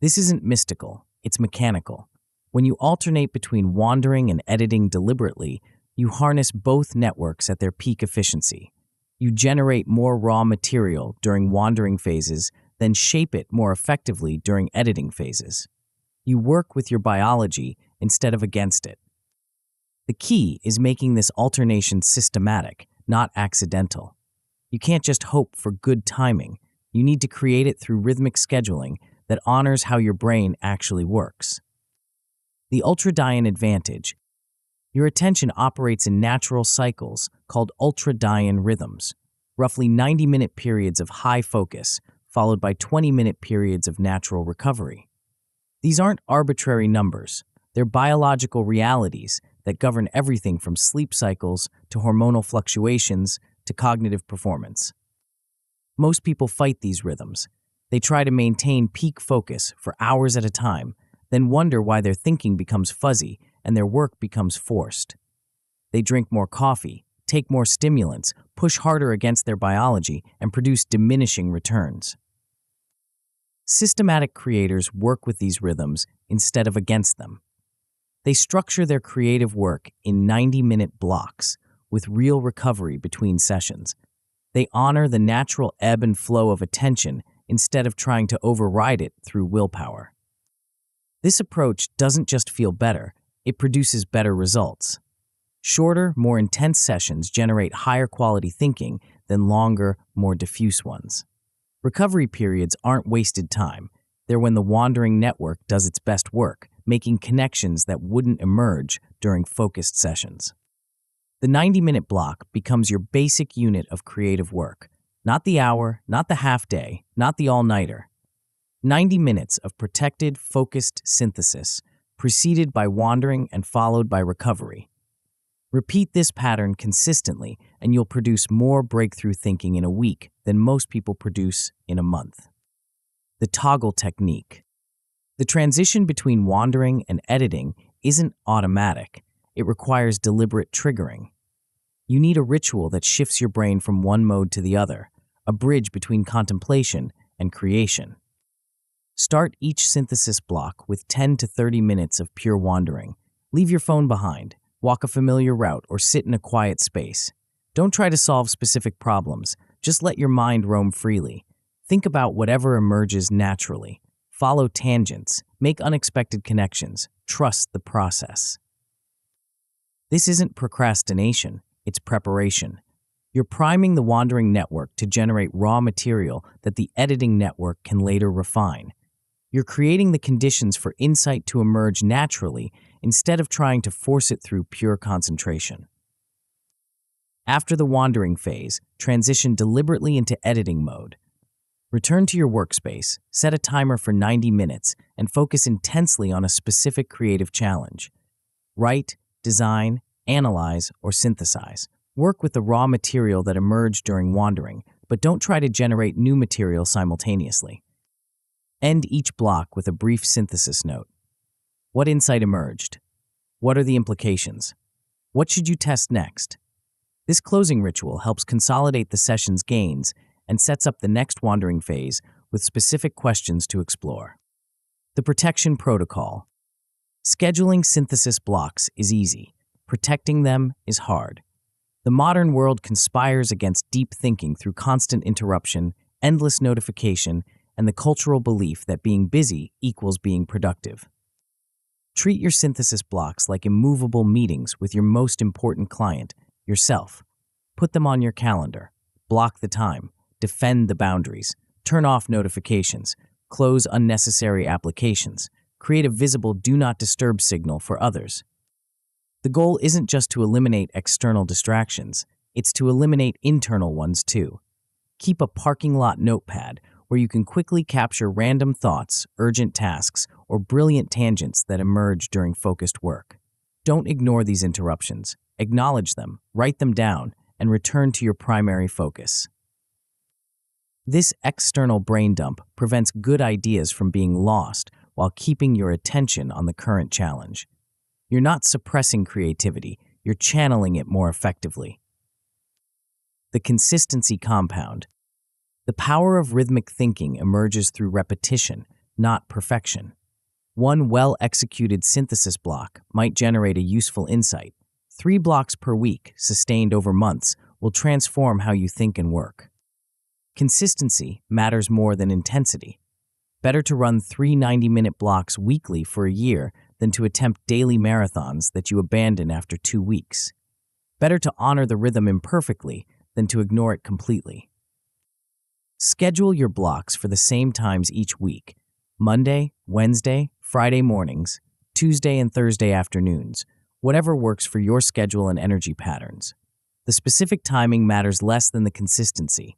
This isn't mystical, it's mechanical. When you alternate between wandering and editing deliberately, you harness both networks at their peak efficiency. You generate more raw material during wandering phases, then shape it more effectively during editing phases. You work with your biology instead of against it. The key is making this alternation systematic, not accidental. You can't just hope for good timing. You need to create it through rhythmic scheduling that honors how your brain actually works. The ultradian advantage. Your attention operates in natural cycles called ultradian rhythms, roughly 90-minute periods of high focus, followed by 20-minute periods of natural recovery. These aren't arbitrary numbers. They're biological realities that govern everything from sleep cycles to hormonal fluctuations to cognitive performance. Most people fight these rhythms. They try to maintain peak focus for hours at a time, then wonder why their thinking becomes fuzzy and their work becomes forced. They drink more coffee, take more stimulants, push harder against their biology, and produce diminishing returns. Systematic creators work with these rhythms instead of against them. They structure their creative work in 90-minute blocks, with real recovery between sessions. They honor the natural ebb and flow of attention instead of trying to override it through willpower. This approach doesn't just feel better, it produces better results. Shorter, more intense sessions generate higher quality thinking than longer, more diffuse ones. Recovery periods aren't wasted time. They're when the wandering network does its best work, making connections that wouldn't emerge during focused sessions. The 90-minute block becomes your basic unit of creative work. Not the hour, not the half-day, not the all-nighter. 90 minutes of protected, focused synthesis, preceded by wandering and followed by recovery. Repeat this pattern consistently, and you'll produce more breakthrough thinking in a week than most people produce in a month. The toggle technique. The transition between wandering and editing isn't automatic. It requires deliberate triggering. You need a ritual that shifts your brain from one mode to the other, a bridge between contemplation and creation. Start each synthesis block with 10 to 30 minutes of pure wandering. Leave your phone behind, walk a familiar route, or sit in a quiet space. Don't try to solve specific problems. Just let your mind roam freely. Think about whatever emerges naturally. Follow tangents. Make unexpected connections. Trust the process. This isn't procrastination, it's preparation. You're priming the wandering network to generate raw material that the editing network can later refine. You're creating the conditions for insight to emerge naturally instead of trying to force it through pure concentration. After the wandering phase, transition deliberately into editing mode. Return to your workspace, set a timer for 90 minutes, and focus intensely on a specific creative challenge. Write, design, analyze, or synthesize. Work with the raw material that emerged during wandering, but don't try to generate new material simultaneously. End each block with a brief synthesis note. What insight emerged? What are the implications? What should you test next? This closing ritual helps consolidate the session's gains and sets up the next wandering phase with specific questions to explore. The protection protocol. Scheduling synthesis blocks is easy. Protecting them is hard. The modern world conspires against deep thinking through constant interruption, endless notification, and the cultural belief that being busy equals being productive. Treat your synthesis blocks like immovable meetings with your most important client, yourself. Put them on your calendar. Block the time. Defend the boundaries. Turn off notifications. Close unnecessary applications. Create a visible do not disturb signal for others. The goal isn't just to eliminate external distractions, it's to eliminate internal ones too. Keep a parking lot notepad where you can quickly capture random thoughts, urgent tasks, or brilliant tangents that emerge during focused work. Don't ignore these interruptions. Acknowledge them, write them down, and return to your primary focus. This external brain dump prevents good ideas from being lost while keeping your attention on the current challenge. You're not suppressing creativity, you're channeling it more effectively. The consistency compound. The power of rhythmic thinking emerges through repetition, not perfection. One well-executed synthesis block might generate a useful insight. 3 blocks per week, sustained over months, will transform how you think and work. Consistency matters more than intensity. Better to run 3 90-minute blocks weekly for a year than to attempt daily marathons that you abandon after 2 weeks. Better to honor the rhythm imperfectly than to ignore it completely. Schedule your blocks for the same times each week: Monday, Wednesday, Friday mornings, Tuesday and Thursday afternoons, whatever works for your schedule and energy patterns. The specific timing matters less than the consistency.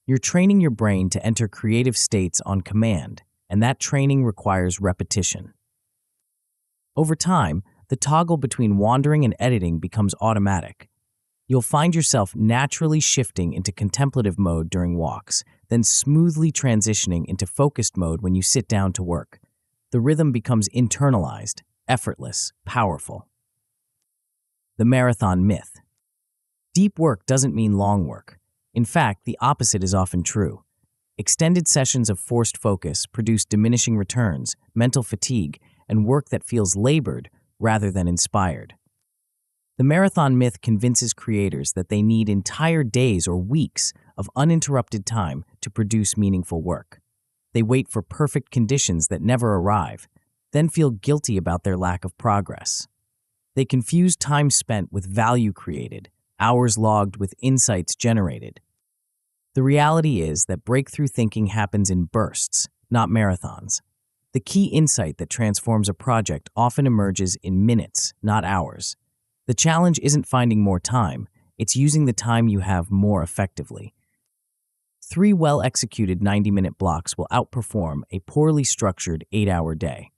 You're training your brain to enter creative states on command, and that training requires repetition. Over time, the toggle between wandering and editing becomes automatic. You'll find yourself naturally shifting into contemplative mode during walks, then smoothly transitioning into focused mode when you sit down to work. The rhythm becomes internalized, effortless, powerful. The marathon myth. Deep work doesn't mean long work. In fact, the opposite is often true. Extended sessions of forced focus produce diminishing returns, mental fatigue, and work that feels labored rather than inspired. The marathon myth convinces creators that they need entire days or weeks of uninterrupted time to produce meaningful work. They wait for perfect conditions that never arrive, then feel guilty about their lack of progress. They confuse time spent with value created, hours logged with insights generated. The reality is that breakthrough thinking happens in bursts, not marathons. The key insight that transforms a project often emerges in minutes, not hours. The challenge isn't finding more time, it's using the time you have more effectively. 3 well-executed 90-minute blocks will outperform a poorly structured 8-hour day.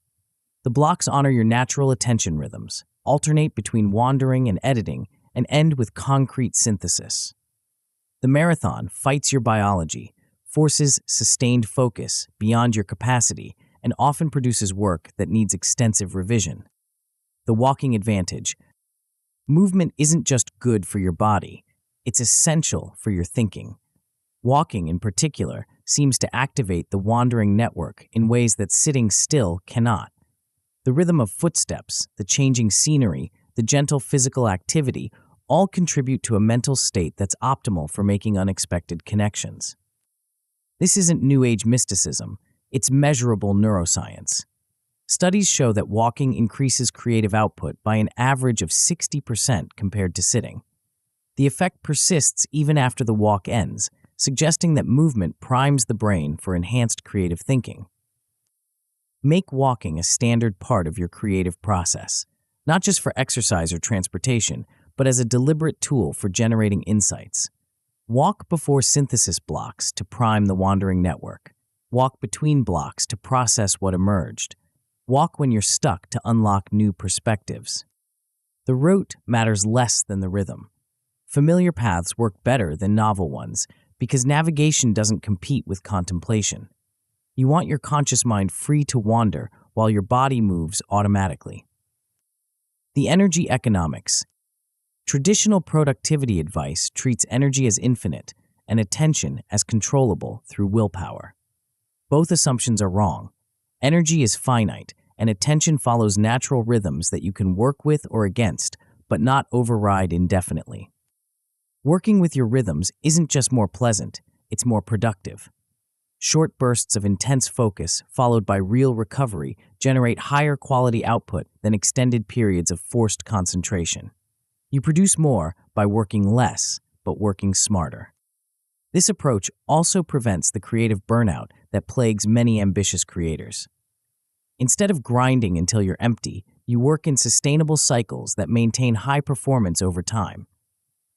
The blocks honor your natural attention rhythms, alternate between wandering and editing, and end with concrete synthesis. The marathon fights your biology, forces sustained focus beyond your capacity, and often produces work that needs extensive revision. The walking advantage. Movement isn't just good for your body, it's essential for your thinking. Walking, in particular, seems to activate the wandering network in ways that sitting still cannot. The rhythm of footsteps, the changing scenery, the gentle physical activity all contribute to a mental state that's optimal for making unexpected connections. This isn't New Age mysticism, it's measurable neuroscience. Studies show that walking increases creative output by an average of 60% compared to sitting. The effect persists even after the walk ends, suggesting that movement primes the brain for enhanced creative thinking. Make walking a standard part of your creative process, not just for exercise or transportation, but as a deliberate tool for generating insights. Walk before synthesis blocks to prime the wandering network. Walk between blocks to process what emerged. Walk when you're stuck to unlock new perspectives. The route matters less than the rhythm. Familiar paths work better than novel ones because navigation doesn't compete with contemplation. You want your conscious mind free to wander while your body moves automatically. The energy economics. Traditional productivity advice treats energy as infinite and attention as controllable through willpower. Both assumptions are wrong. Energy is finite, and attention follows natural rhythms that you can work with or against, but not override indefinitely. Working with your rhythms isn't just more pleasant, it's more productive. Short bursts of intense focus, followed by real recovery, generate higher quality output than extended periods of forced concentration. You produce more by working less, but working smarter. This approach also prevents the creative burnout that plagues many ambitious creators. Instead of grinding until you're empty, you work in sustainable cycles that maintain high performance over time.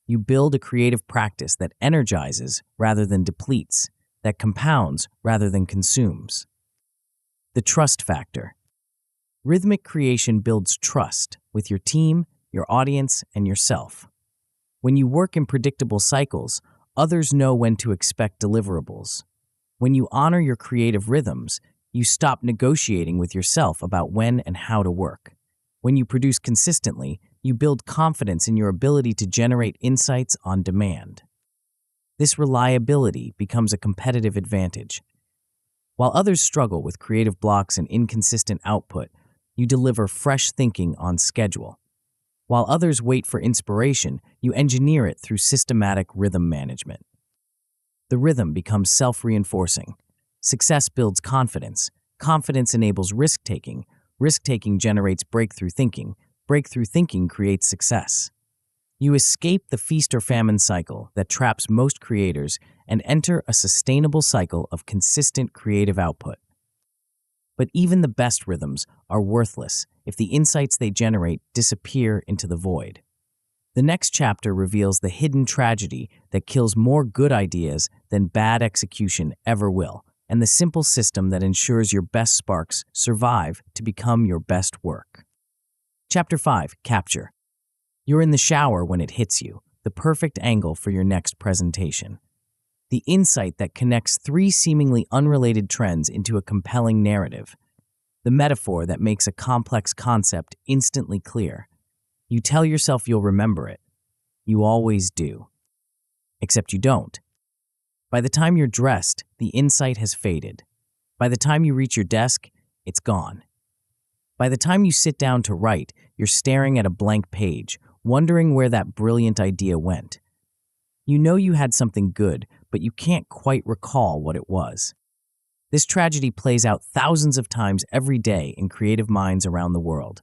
You build a creative practice that energizes rather than depletes, that compounds rather than consumes. The trust factor. Rhythmic creation builds trust with your team, your audience, and yourself. When you work in predictable cycles, others know when to expect deliverables. When you honor your creative rhythms, you stop negotiating with yourself about when and how to work. When you produce consistently, you build confidence in your ability to generate insights on demand. This reliability becomes a competitive advantage. While others struggle with creative blocks and inconsistent output, you deliver fresh thinking on schedule. While others wait for inspiration, you engineer it through systematic rhythm management. The rhythm becomes self-reinforcing. Success builds confidence. Confidence enables risk-taking. Risk-taking generates breakthrough thinking. Breakthrough thinking creates success. You escape the feast or famine cycle that traps most creators and enter a sustainable cycle of consistent creative output. But even the best rhythms are worthless if the insights they generate disappear into the void. The next chapter reveals the hidden tragedy that kills more good ideas than bad execution ever will, and the simple system that ensures your best sparks survive to become your best work. Chapter 5. Capture. You're in the shower when it hits you, the perfect angle for your next presentation. The insight that connects three seemingly unrelated trends into a compelling narrative. The metaphor that makes a complex concept instantly clear. You tell yourself you'll remember it. You always do. Except you don't. By the time you're dressed, the insight has faded. By the time you reach your desk, it's gone. By the time you sit down to write, you're staring at a blank page, wondering where that brilliant idea went. You know you had something good, but you can't quite recall what it was. This tragedy plays out thousands of times every day in creative minds around the world.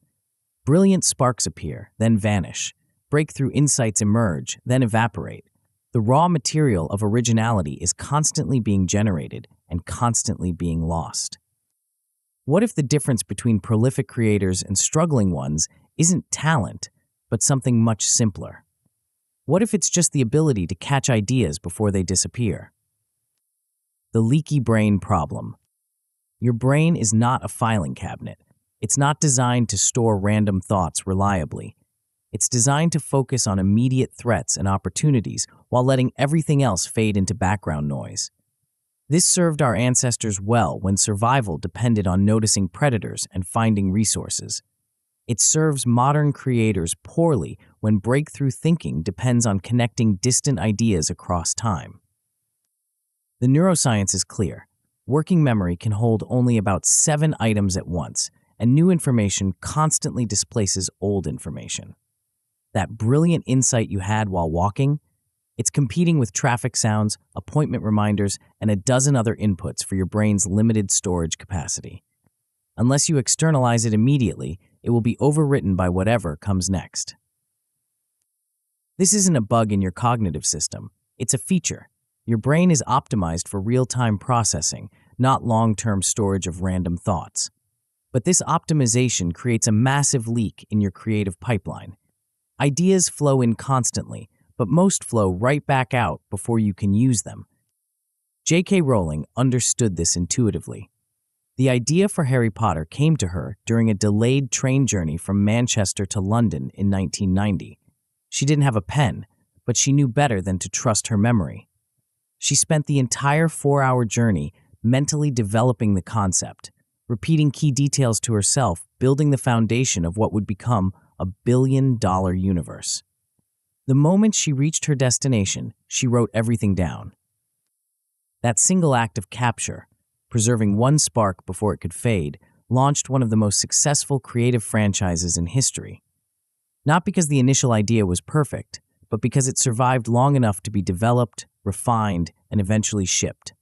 Brilliant sparks appear, then vanish. Breakthrough insights emerge, then evaporate. The raw material of originality is constantly being generated and constantly being lost. What if the difference between prolific creators and struggling ones isn't talent, but something much simpler? What if it's just the ability to catch ideas before they disappear? The leaky brain problem. Your brain is not a filing cabinet. It's not designed to store random thoughts reliably. It's designed to focus on immediate threats and opportunities while letting everything else fade into background noise. This served our ancestors well when survival depended on noticing predators and finding resources. It serves modern creators poorly when breakthrough thinking depends on connecting distant ideas across time. The neuroscience is clear. Working memory can hold only about 7 items at once, and new information constantly displaces old information. That brilliant insight you had while walking, it's competing with traffic sounds, appointment reminders, and a dozen other inputs for your brain's limited storage capacity. Unless you externalize it immediately, it will be overwritten by whatever comes next. This isn't a bug in your cognitive system. It's a feature. Your brain is optimized for real-time processing, not long-term storage of random thoughts. But this optimization creates a massive leak in your creative pipeline. Ideas flow in constantly, but most flow right back out before you can use them. J.K. Rowling understood this intuitively. The idea for Harry Potter came to her during a delayed train journey from Manchester to London in 1990. She didn't have a pen, but she knew better than to trust her memory. She spent the entire 4-hour journey mentally developing the concept, repeating key details to herself, building the foundation of what would become a billion-dollar universe. The moment she reached her destination, she wrote everything down. That single act of capture, preserving one spark before it could fade, launched one of the most successful creative franchises in history. Not because the initial idea was perfect, but because it survived long enough to be developed, refined, and eventually shipped.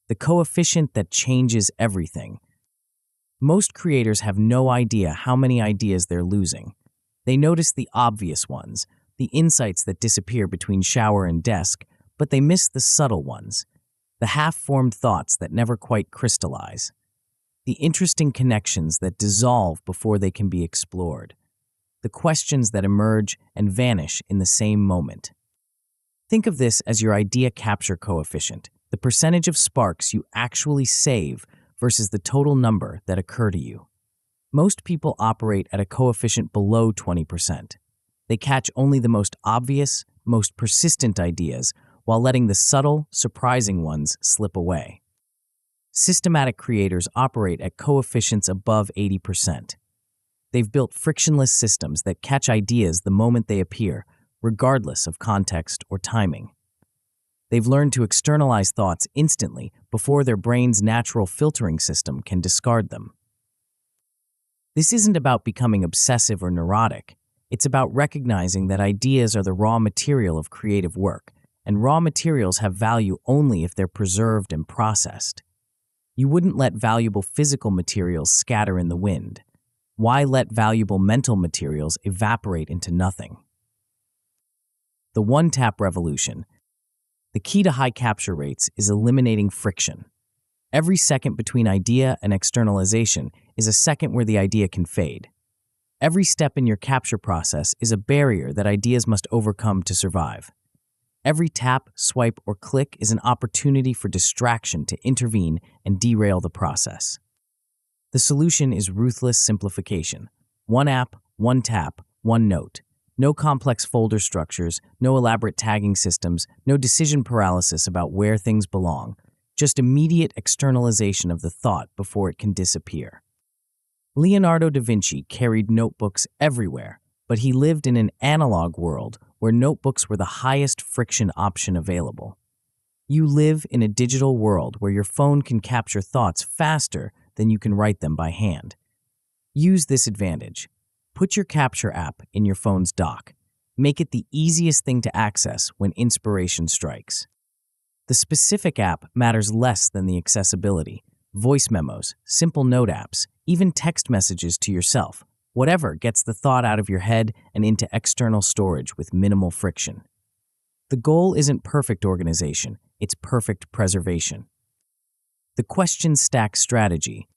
The coefficient that changes everything. Most creators have no idea how many ideas they're losing. They notice the obvious ones, the insights that disappear between shower and desk, but they miss the subtle ones, the half-formed thoughts that never quite crystallize, the interesting connections that dissolve before they can be explored, the questions that emerge and vanish in the same moment. Think of this as your idea capture coefficient, the percentage of sparks you actually save versus the total number that occur to you. Most people operate at a coefficient below 20%. They catch only the most obvious, most persistent ideas while letting the subtle, surprising ones slip away. Systematic creators operate at coefficients above 80%. They've built frictionless systems that catch ideas the moment they appear, regardless of context or timing. They've learned to externalize thoughts instantly before their brain's natural filtering system can discard them. This isn't about becoming obsessive or neurotic. It's about recognizing that ideas are the raw material of creative work, and raw materials have value only if they're preserved and processed. You wouldn't let valuable physical materials scatter in the wind. Why let valuable mental materials evaporate into nothing? The one-tap revolution. The key to high capture rates is eliminating friction. Every second between idea and externalization is a second where the idea can fade. Every step in your capture process is a barrier that ideas must overcome to survive. Every tap, swipe, or click is an opportunity for distraction to intervene and derail the process. The solution is ruthless simplification. One app, one tap, one note. No complex folder structures, no elaborate tagging systems, no decision paralysis about where things belong. Just immediate externalization of the thought before it can disappear. Leonardo da Vinci carried notebooks everywhere, but he lived in an analog world where notebooks were the highest friction option available. You live in a digital world where your phone can capture thoughts faster than you can write them by hand. Use this advantage. Put your capture app in your phone's dock. Make it the easiest thing to access when inspiration strikes. The specific app matters less than the accessibility. Voice memos, simple note apps, even text messages to yourself, whatever gets the thought out of your head and into external storage with minimal friction. The goal isn't perfect organization, it's perfect preservation. The question stack strategy.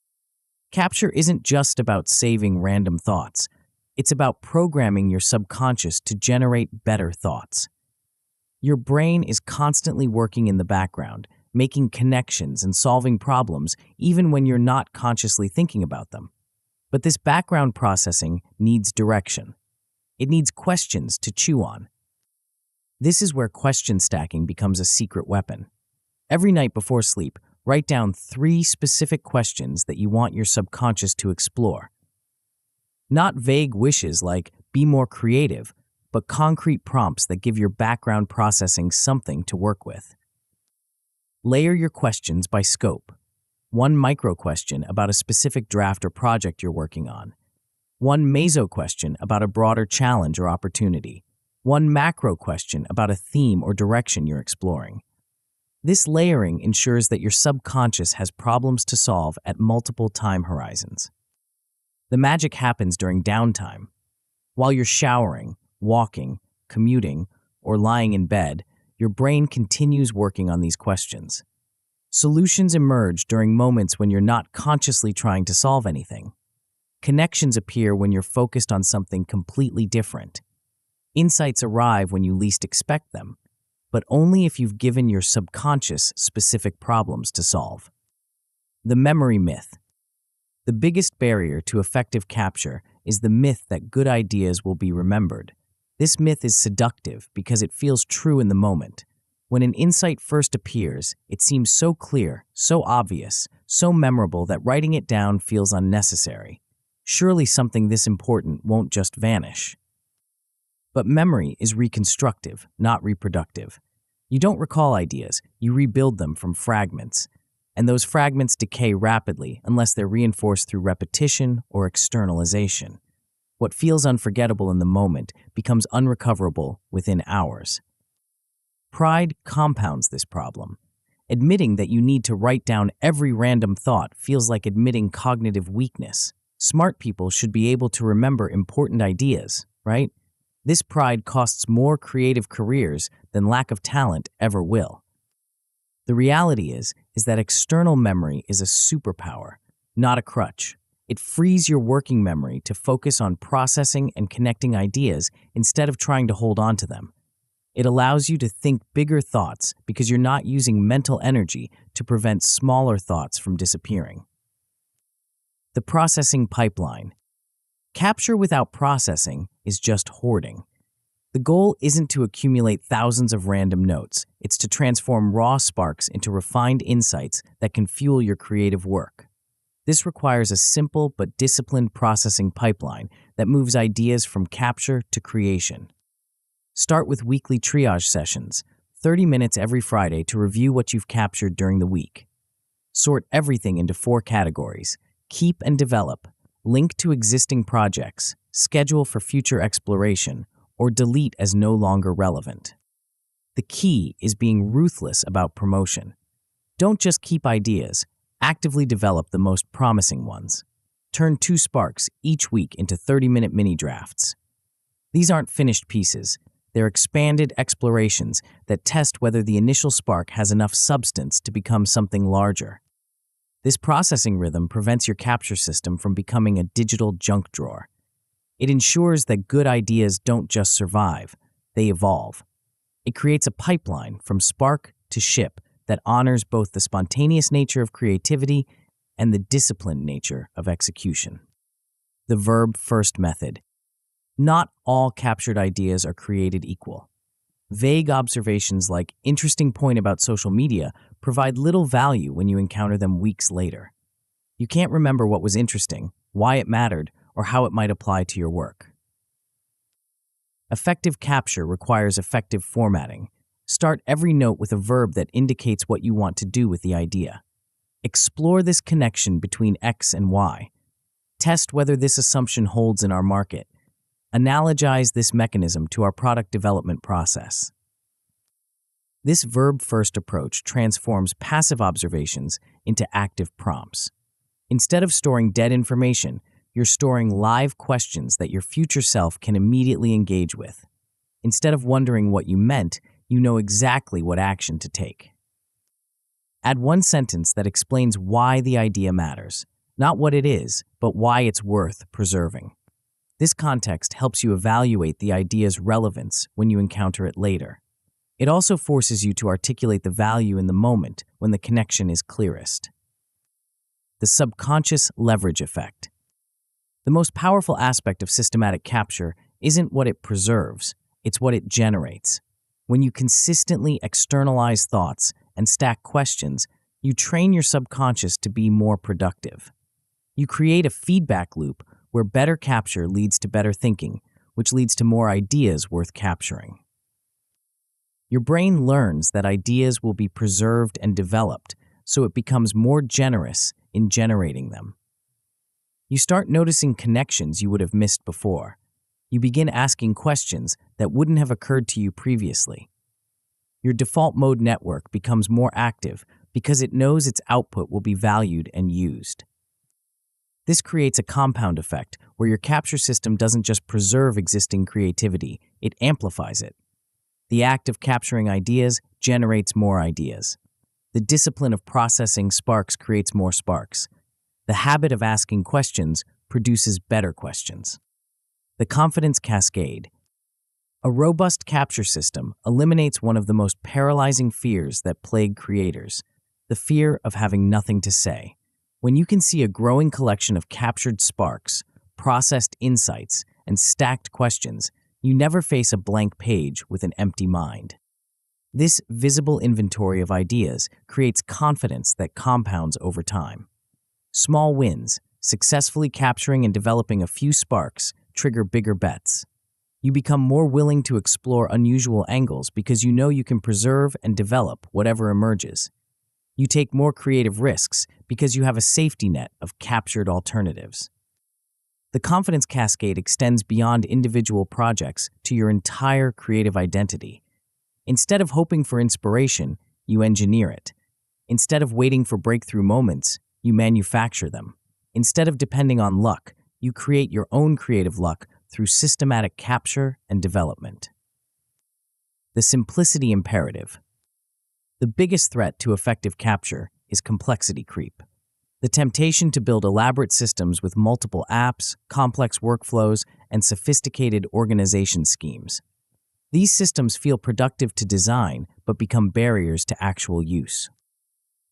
Capture isn't just about saving random thoughts. It's about programming your subconscious to generate better thoughts. Your brain is constantly working in the background, making connections and solving problems even when you're not consciously thinking about them. But this background processing needs direction. It needs questions to chew on. This is where question stacking becomes a secret weapon. Every night before sleep, write down 3 specific questions that you want your subconscious to explore. Not vague wishes like, be more creative, but concrete prompts that give your background processing something to work with. Layer your questions by scope. 1 micro question about a specific draft or project you're working on. 1 meso question about a broader challenge or opportunity. 1 macro question about a theme or direction you're exploring. This layering ensures that your subconscious has problems to solve at multiple time horizons. The magic happens during downtime. While you're showering, walking, commuting, or lying in bed, your brain continues working on these questions. Solutions emerge during moments when you're not consciously trying to solve anything. Connections appear when you're focused on something completely different. Insights arrive when you least expect them, but only if you've given your subconscious specific problems to solve. The memory myth. The biggest barrier to effective capture is the myth that good ideas will be remembered. This myth is seductive because it feels true in the moment. When an insight first appears, it seems so clear, so obvious, so memorable that writing it down feels unnecessary. Surely something this important won't just vanish. But memory is reconstructive, not reproductive. You don't recall ideas, you rebuild them from fragments. And those fragments decay rapidly unless they're reinforced through repetition or externalization. What feels unforgettable in the moment becomes unrecoverable within hours. Pride compounds this problem. Admitting that you need to write down every random thought feels like admitting cognitive weakness. Smart people should be able to remember important ideas, right? This pride costs more creative careers than lack of talent ever will. The reality is that external memory is a superpower, not a crutch. It frees your working memory to focus on processing and connecting ideas instead of trying to hold on to them. It allows you to think bigger thoughts because you're not using mental energy to prevent smaller thoughts from disappearing. The processing pipeline. Capture without processing is just hoarding. The goal isn't to accumulate thousands of random notes, it's to transform raw sparks into refined insights that can fuel your creative work. This requires a simple but disciplined processing pipeline that moves ideas from capture to creation. Start with weekly triage sessions, 30 minutes every Friday to review what you've captured during the week. Sort everything into 4 categories: keep and develop, link to existing projects, schedule for future exploration, or delete as no longer relevant. The key is being ruthless about promotion. Don't just keep ideas, actively develop the most promising ones. Turn 2 sparks each week into 30-minute mini drafts. These aren't finished pieces. They're expanded explorations that test whether the initial spark has enough substance to become something larger. This processing rhythm prevents your capture system from becoming a digital junk drawer. It ensures that good ideas don't just survive, they evolve. It creates a pipeline from spark to ship that honors both the spontaneous nature of creativity and the disciplined nature of execution. The verb-first method. Not all captured ideas are created equal. Vague observations like "interesting point about social media" provide little value when you encounter them weeks later. You can't remember what was interesting, why it mattered, or how it might apply to your work. Effective capture requires effective formatting. Start every note with a verb that indicates what you want to do with the idea. Explore this connection between X and Y. Test whether this assumption holds in our market. Analogize this mechanism to our product development process. This verb-first approach transforms passive observations into active prompts. Instead of storing dead information, you're storing live questions that your future self can immediately engage with. Instead of wondering what you meant, you know exactly what action to take. Add 1 sentence that explains why the idea matters, not what it is, but why it's worth preserving. This context helps you evaluate the idea's relevance when you encounter it later. It also forces you to articulate the value in the moment when the connection is clearest. The subconscious leverage effect. The most powerful aspect of systematic capture isn't what it preserves, it's what it generates. When you consistently externalize thoughts and stack questions, you train your subconscious to be more productive. You create a feedback loop where better capture leads to better thinking, which leads to more ideas worth capturing. Your brain learns that ideas will be preserved and developed, so it becomes more generous in generating them. You start noticing connections you would have missed before. You begin asking questions that wouldn't have occurred to you previously. Your default mode network becomes more active because it knows its output will be valued and used. This creates a compound effect where your capture system doesn't just preserve existing creativity, it amplifies it. The act of capturing ideas generates more ideas. The discipline of processing sparks creates more sparks. The habit of asking questions produces better questions. The confidence cascade. A robust capture system eliminates one of the most paralyzing fears that plague creators, the fear of having nothing to say. When you can see a growing collection of captured sparks, processed insights, and stacked questions, you never face a blank page with an empty mind. This visible inventory of ideas creates confidence that compounds over time. Small wins, successfully capturing and developing a few sparks, trigger bigger bets. You become more willing to explore unusual angles because you know you can preserve and develop whatever emerges. You take more creative risks because you have a safety net of captured alternatives. The confidence cascade extends beyond individual projects to your entire creative identity. Instead of hoping for inspiration, you engineer it. Instead of waiting for breakthrough moments, you manufacture them. Instead of depending on luck, you create your own creative luck through systematic capture and development. The simplicity imperative. The biggest threat to effective capture is complexity creep. The temptation to build elaborate systems with multiple apps, complex workflows, and sophisticated organization schemes. These systems feel productive to design, but become barriers to actual use.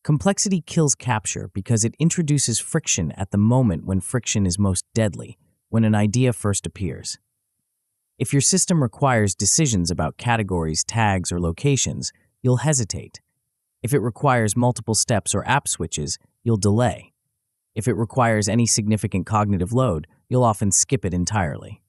Complexity kills capture because it introduces friction at the moment when friction is most deadly, when an idea first appears. If your system requires decisions about categories, tags, or locations, you'll hesitate. If it requires multiple steps or app switches, you'll delay. If it requires any significant cognitive load, you'll often skip it entirely.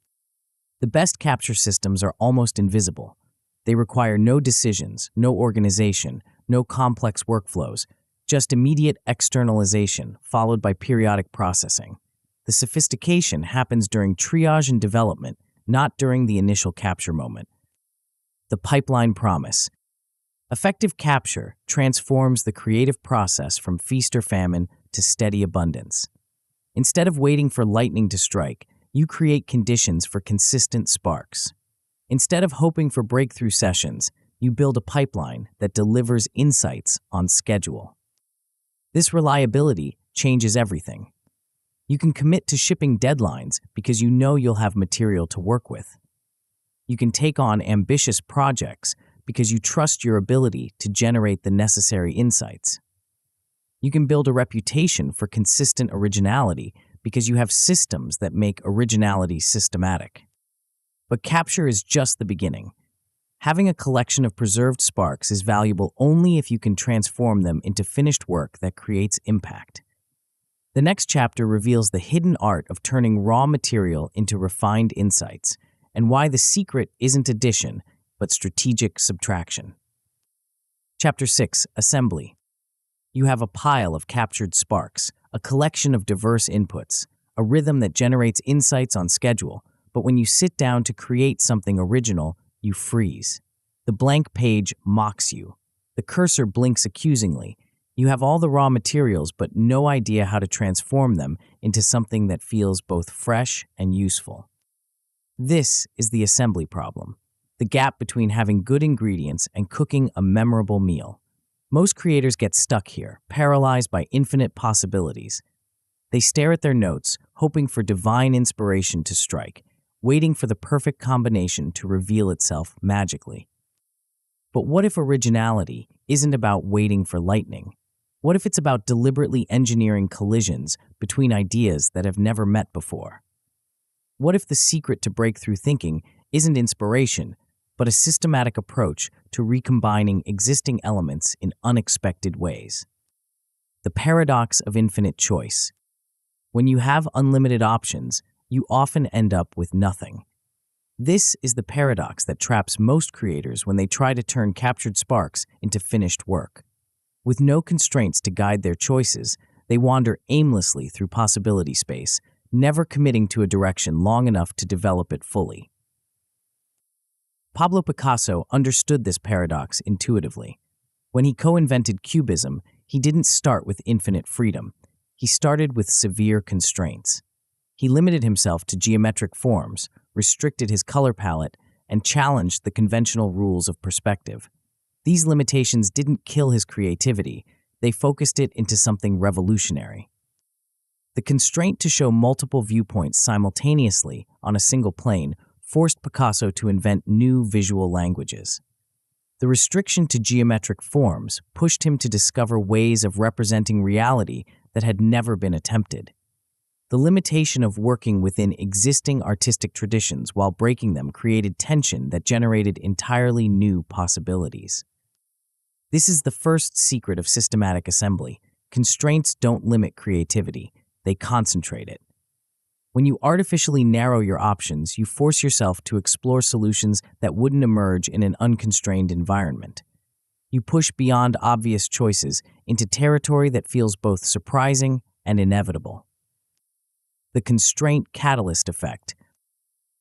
The best capture systems are almost invisible. They require no decisions, no organization, no complex workflows, just immediate externalization followed by periodic processing. The sophistication happens during triage and development, not during the initial capture moment. The pipeline promise. Effective capture transforms the creative process from feast or famine to steady abundance. Instead of waiting for lightning to strike, you create conditions for consistent sparks. Instead of hoping for breakthrough sessions, you build a pipeline that delivers insights on schedule. This reliability changes everything. You can commit to shipping deadlines because you know you'll have material to work with. You can take on ambitious projects because you trust your ability to generate the necessary insights. You can build a reputation for consistent originality because you have systems that make originality systematic. But capture is just the beginning. Having a collection of preserved sparks is valuable only if you can transform them into finished work that creates impact. The next chapter reveals the hidden art of turning raw material into refined insights, and why the secret isn't addition, but strategic subtraction. Chapter 6. Assembly. You have a pile of captured sparks, a collection of diverse inputs, a rhythm that generates insights on schedule, but when you sit down to create something original, you freeze. The blank page mocks you. The cursor blinks accusingly. You have all the raw materials, but no idea how to transform them into something that feels both fresh and useful. This is the assembly problem, the gap between having good ingredients and cooking a memorable meal. Most creators get stuck here, paralyzed by infinite possibilities. They stare at their notes, hoping for divine inspiration to strike, waiting for the perfect combination to reveal itself magically. But what if originality isn't about waiting for lightning? What if it's about deliberately engineering collisions between ideas that have never met before? What if the secret to breakthrough thinking isn't inspiration, but a systematic approach to recombining existing elements in unexpected ways? The paradox of infinite choice. When you have unlimited options, you often end up with nothing. This is the paradox that traps most creators when they try to turn captured sparks into finished work. With no constraints to guide their choices, they wander aimlessly through possibility space, never committing to a direction long enough to develop it fully. Pablo Picasso understood this paradox intuitively. When he co-invented Cubism, he didn't start with infinite freedom. He started with severe constraints. He limited himself to geometric forms, restricted his color palette, and challenged the conventional rules of perspective. These limitations didn't kill his creativity, they focused it into something revolutionary. The constraint to show multiple viewpoints simultaneously on a single plane forced Picasso to invent new visual languages. The restriction to geometric forms pushed him to discover ways of representing reality that had never been attempted. The limitation of working within existing artistic traditions while breaking them created tension that generated entirely new possibilities. This is the first secret of systematic assembly. Constraints don't limit creativity, they concentrate it. When you artificially narrow your options, you force yourself to explore solutions that wouldn't emerge in an unconstrained environment. You push beyond obvious choices into territory that feels both surprising and inevitable. The constraint catalyst effect.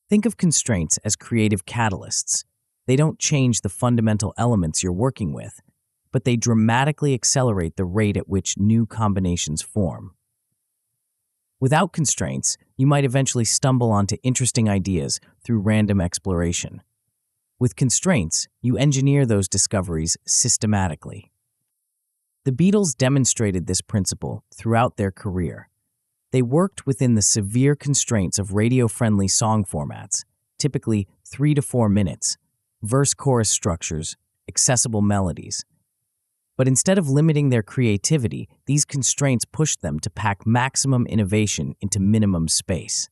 Think of constraints as creative catalysts. They don't change the fundamental elements you're working with, but they dramatically accelerate the rate at which new combinations form. Without constraints, you might eventually stumble onto interesting ideas through random exploration. With constraints, you engineer those discoveries systematically. The Beatles demonstrated this principle throughout their career. They worked within the severe constraints of radio-friendly song formats, typically 3 to 4 minutes, verse-chorus structures, accessible melodies. But instead of limiting their creativity, these constraints pushed them to pack maximum innovation into minimum space.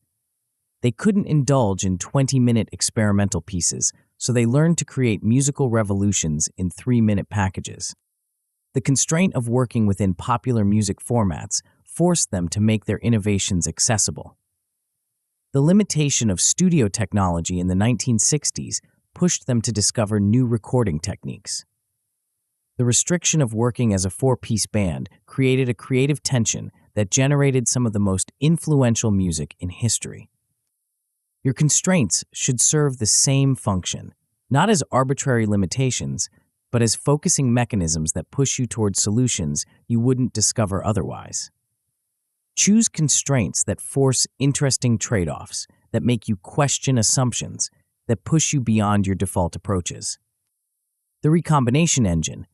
They couldn't indulge in 20-minute experimental pieces, so they learned to create musical revolutions in 3-minute packages. The constraint of working within popular music formats forced them to make their innovations accessible. The limitation of studio technology in the 1960s pushed them to discover new recording techniques. The restriction of working as a 4-piece band created a creative tension that generated some of the most influential music in history. Your constraints should serve the same function, not as arbitrary limitations, but as focusing mechanisms that push you toward solutions you wouldn't discover otherwise. Choose constraints that force interesting trade-offs, that make you question assumptions, that push you beyond your default approaches. The recombination engine.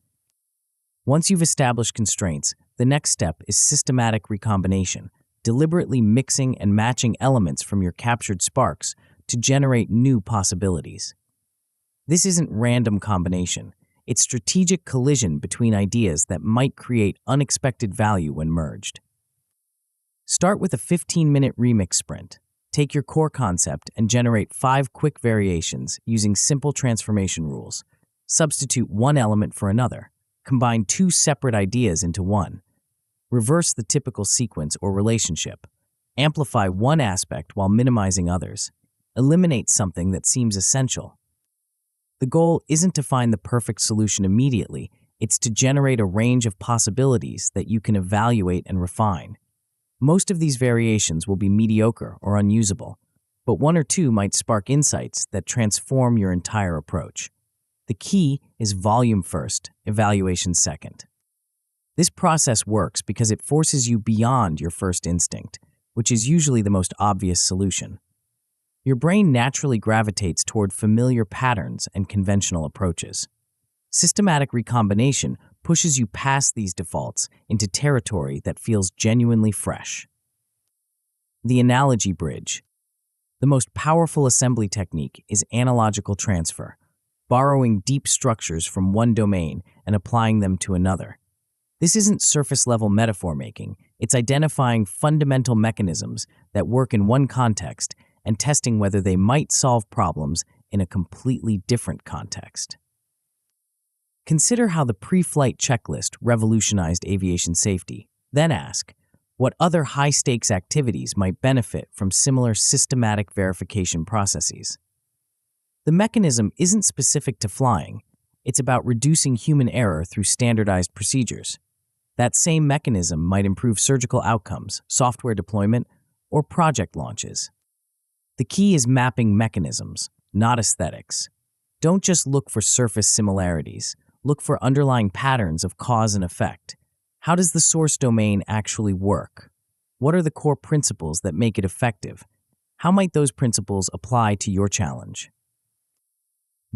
Once you've established constraints, the next step is systematic recombination, deliberately mixing and matching elements from your captured sparks to generate new possibilities. This isn't random combination. It's strategic collision between ideas that might create unexpected value when merged. Start with a 15-minute remix sprint. Take your core concept and generate 5 quick variations using simple transformation rules. Substitute one element for another. Combine 2 separate ideas into one. Reverse the typical sequence or relationship. Amplify one aspect while minimizing others. Eliminate something that seems essential. The goal isn't to find the perfect solution immediately, it's to generate a range of possibilities that you can evaluate and refine. Most of these variations will be mediocre or unusable, but 1 or 2 might spark insights that transform your entire approach. The key is volume first, evaluation second. This process works because it forces you beyond your first instinct, which is usually the most obvious solution. Your brain naturally gravitates toward familiar patterns and conventional approaches. Systematic recombination pushes you past these defaults into territory that feels genuinely fresh. The analogy bridge. The most powerful assembly technique is analogical transfer, borrowing deep structures from one domain and applying them to another. This isn't surface-level metaphor making, it's identifying fundamental mechanisms that work in one context and testing whether they might solve problems in a completely different context. Consider how the pre-flight checklist revolutionized aviation safety. Then ask, what other high-stakes activities might benefit from similar systematic verification processes? The mechanism isn't specific to flying. It's about reducing human error through standardized procedures. That same mechanism might improve surgical outcomes, software deployment, or project launches. The key is mapping mechanisms, not aesthetics. Don't just look for surface similarities. Look for underlying patterns of cause and effect. How does the source domain actually work? What are the core principles that make it effective? How might those principles apply to your challenge?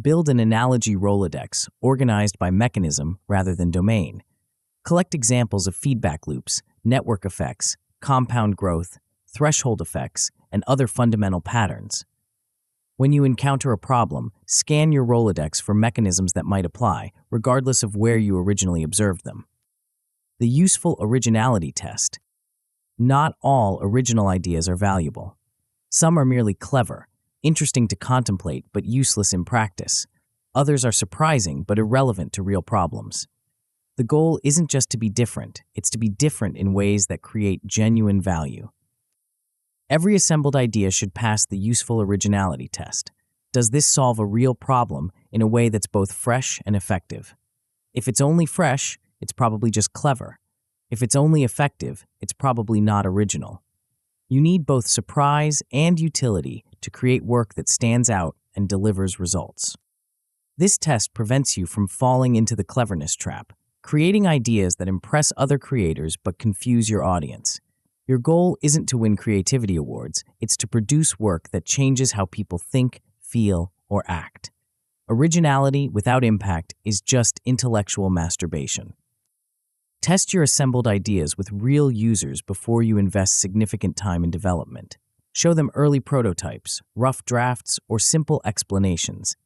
Build an analogy Rolodex, organized by mechanism rather than domain. Collect examples of feedback loops, network effects, compound growth, threshold effects, and other fundamental patterns. When you encounter a problem, scan your Rolodex for mechanisms that might apply, regardless of where you originally observed them. The useful originality test. Not all original ideas are valuable. Some are merely clever, interesting to contemplate but useless in practice. Others are surprising but irrelevant to real problems. The goal isn't just to be different, it's to be different in ways that create genuine value. Every assembled idea should pass the useful originality test. Does this solve a real problem in a way that's both fresh and effective? If it's only fresh, it's probably just clever. If it's only effective, it's probably not original. You need both surprise and utility to create work that stands out and delivers results. This test prevents you from falling into the cleverness trap, creating ideas that impress other creators but confuse your audience. Your goal isn't to win creativity awards, it's to produce work that changes how people think, feel, or act. Originality without impact is just intellectual masturbation. Test your assembled ideas with real users before you invest significant time in development. Show them early prototypes, rough drafts, or simple explanations.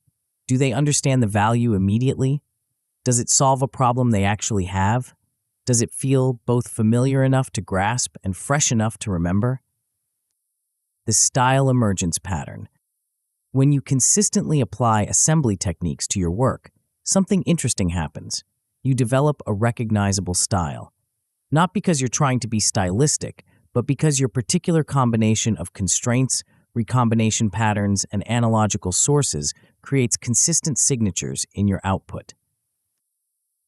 Do they understand the value immediately? Does it solve a problem they actually have? Does it feel both familiar enough to grasp and fresh enough to remember? The style emergence pattern. When you consistently apply assembly techniques to your work, something interesting happens. You develop a recognizable style. Not because you're trying to be stylistic, but because your particular combination of constraints, recombination patterns, and analogical sources creates consistent signatures in your output.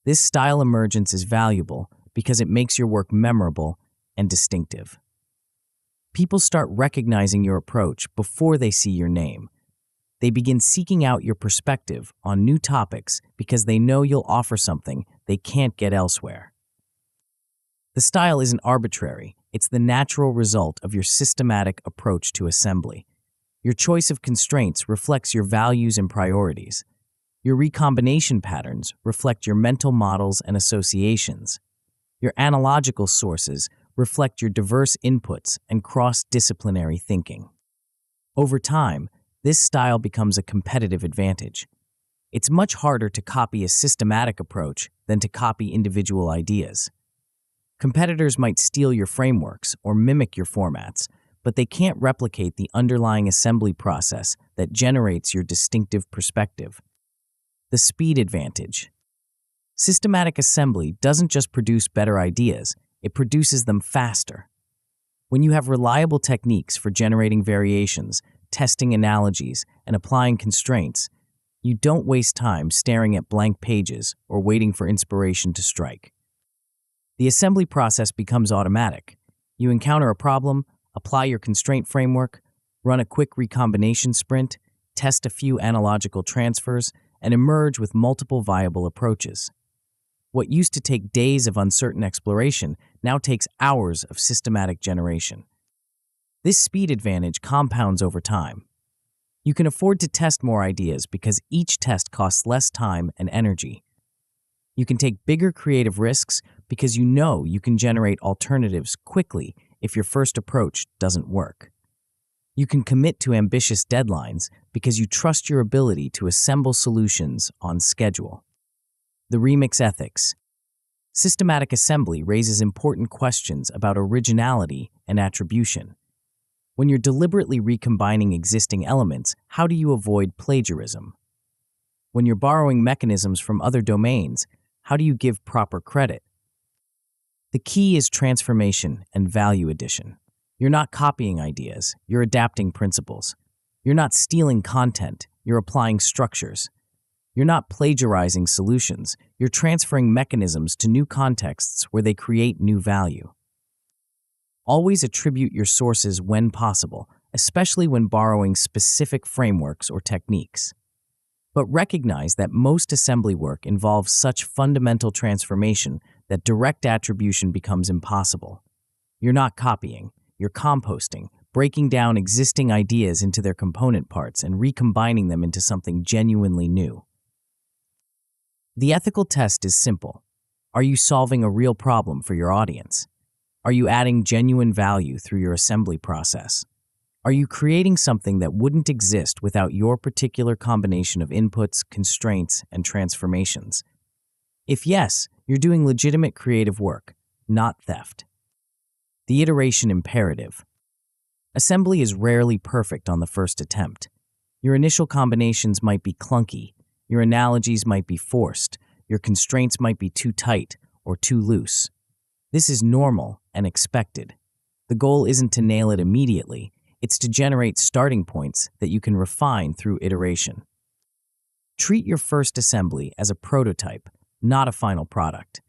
This style emergence is valuable because it makes your work memorable and distinctive. People start recognizing your approach before they see your name. They begin seeking out your perspective on new topics because they know you'll offer something they can't get elsewhere. The style isn't arbitrary, it's the natural result of your systematic approach to assembly. Your choice of constraints reflects your values and priorities. Your recombination patterns reflect your mental models and associations. Your analogical sources reflect your diverse inputs and cross-disciplinary thinking. Over time, this style becomes a competitive advantage. It's much harder to copy a systematic approach than to copy individual ideas. Competitors might steal your frameworks or mimic your formats, but they can't replicate the underlying assembly process that generates your distinctive perspective. The speed advantage. Systematic assembly doesn't just produce better ideas, it produces them faster. When you have reliable techniques for generating variations, testing analogies, and applying constraints, you don't waste time staring at blank pages or waiting for inspiration to strike. The assembly process becomes automatic. You encounter a problem, apply your constraint framework, run a quick recombination sprint, test a few analogical transfers, and emerge with multiple viable approaches. What used to take days of uncertain exploration now takes hours of systematic generation. This speed advantage compounds over time. You can afford to test more ideas because each test costs less time and energy. You can take bigger creative risks because you know you can generate alternatives quickly if your first approach doesn't work. You can commit to ambitious deadlines because you trust your ability to assemble solutions on schedule. The remix ethics. Systematic assembly raises important questions about originality and attribution. When you're deliberately recombining existing elements, how do you avoid plagiarism? When you're borrowing mechanisms from other domains, how do you give proper credit? The key is transformation and value addition. You're not copying ideas, you're adapting principles. You're not stealing content, you're applying structures. You're not plagiarizing solutions, you're transferring mechanisms to new contexts where they create new value. Always attribute your sources when possible, especially when borrowing specific frameworks or techniques. But recognize that most assembly work involves such fundamental transformation that direct attribution becomes impossible. You're not copying, you're composting, breaking down existing ideas into their component parts and recombining them into something genuinely new. The ethical test is simple. Are you solving a real problem for your audience? Are you adding genuine value through your assembly process? Are you creating something that wouldn't exist without your particular combination of inputs, constraints, and transformations? If yes, you're doing legitimate creative work, not theft. The iteration imperative. Assembly is rarely perfect on the first attempt. Your initial combinations might be clunky, your analogies might be forced, your constraints might be too tight or too loose. This is normal and expected. The goal isn't to nail it immediately, it's to generate starting points that you can refine through iteration. Treat your first assembly as a prototype, not a final product.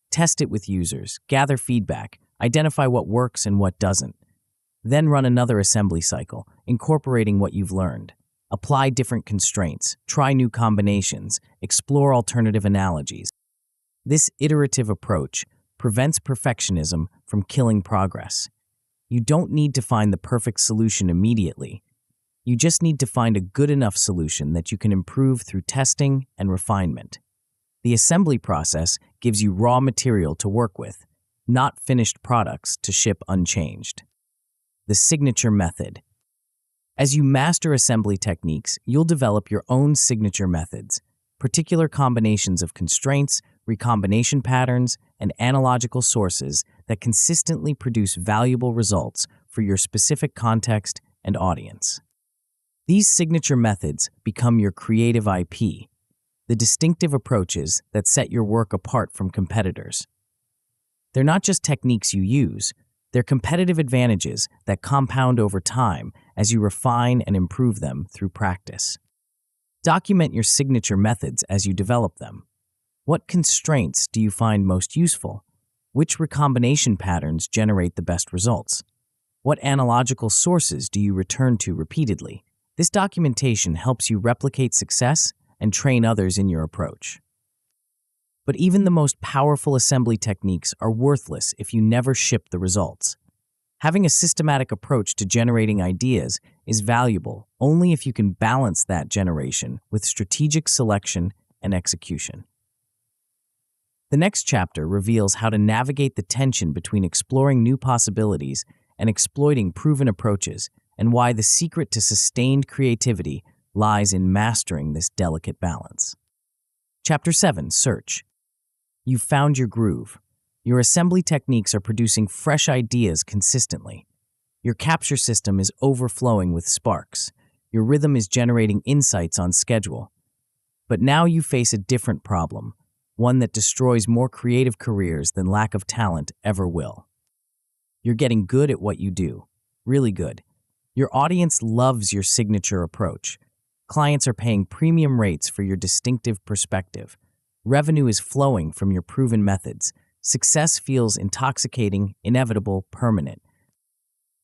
Test it with users, gather feedback, identify what works and what doesn't. Then run another assembly cycle, incorporating what you've learned. Apply different constraints, try new combinations, explore alternative analogies. This iterative approach prevents perfectionism from killing progress. You don't need to find the perfect solution immediately. You just need to find a good enough solution that you can improve through testing and refinement. The assembly process gives you raw material to work with, not finished products to ship unchanged. The signature method. As you master assembly techniques, you'll develop your own signature methods, particular combinations of constraints, recombination patterns, and analogical sources that consistently produce valuable results for your specific context and audience. These signature methods become your creative IP, the distinctive approaches that set your work apart from competitors. They're not just techniques you use, they're competitive advantages that compound over time as you refine and improve them through practice. Document your signature methods as you develop them. What constraints do you find most useful? Which recombination patterns generate the best results? What analogical sources do you return to repeatedly? This documentation helps you replicate success and train others in your approach. But even the most powerful assembly techniques are worthless if you never ship the results. Having a systematic approach to generating ideas is valuable only if you can balance that generation with strategic selection and execution. The next chapter reveals how to navigate the tension between exploring new possibilities and exploiting proven approaches, and why the secret to sustained creativity lies in mastering this delicate balance. Chapter 7, Search. You've found your groove. Your assembly techniques are producing fresh ideas consistently. Your capture system is overflowing with sparks. Your rhythm is generating insights on schedule. But now you face a different problem, one that destroys more creative careers than lack of talent ever will. You're getting good at what you do, really good. Your audience loves your signature approach. Clients are paying premium rates for your distinctive perspective. Revenue is flowing from your proven methods. Success feels intoxicating, inevitable, permanent.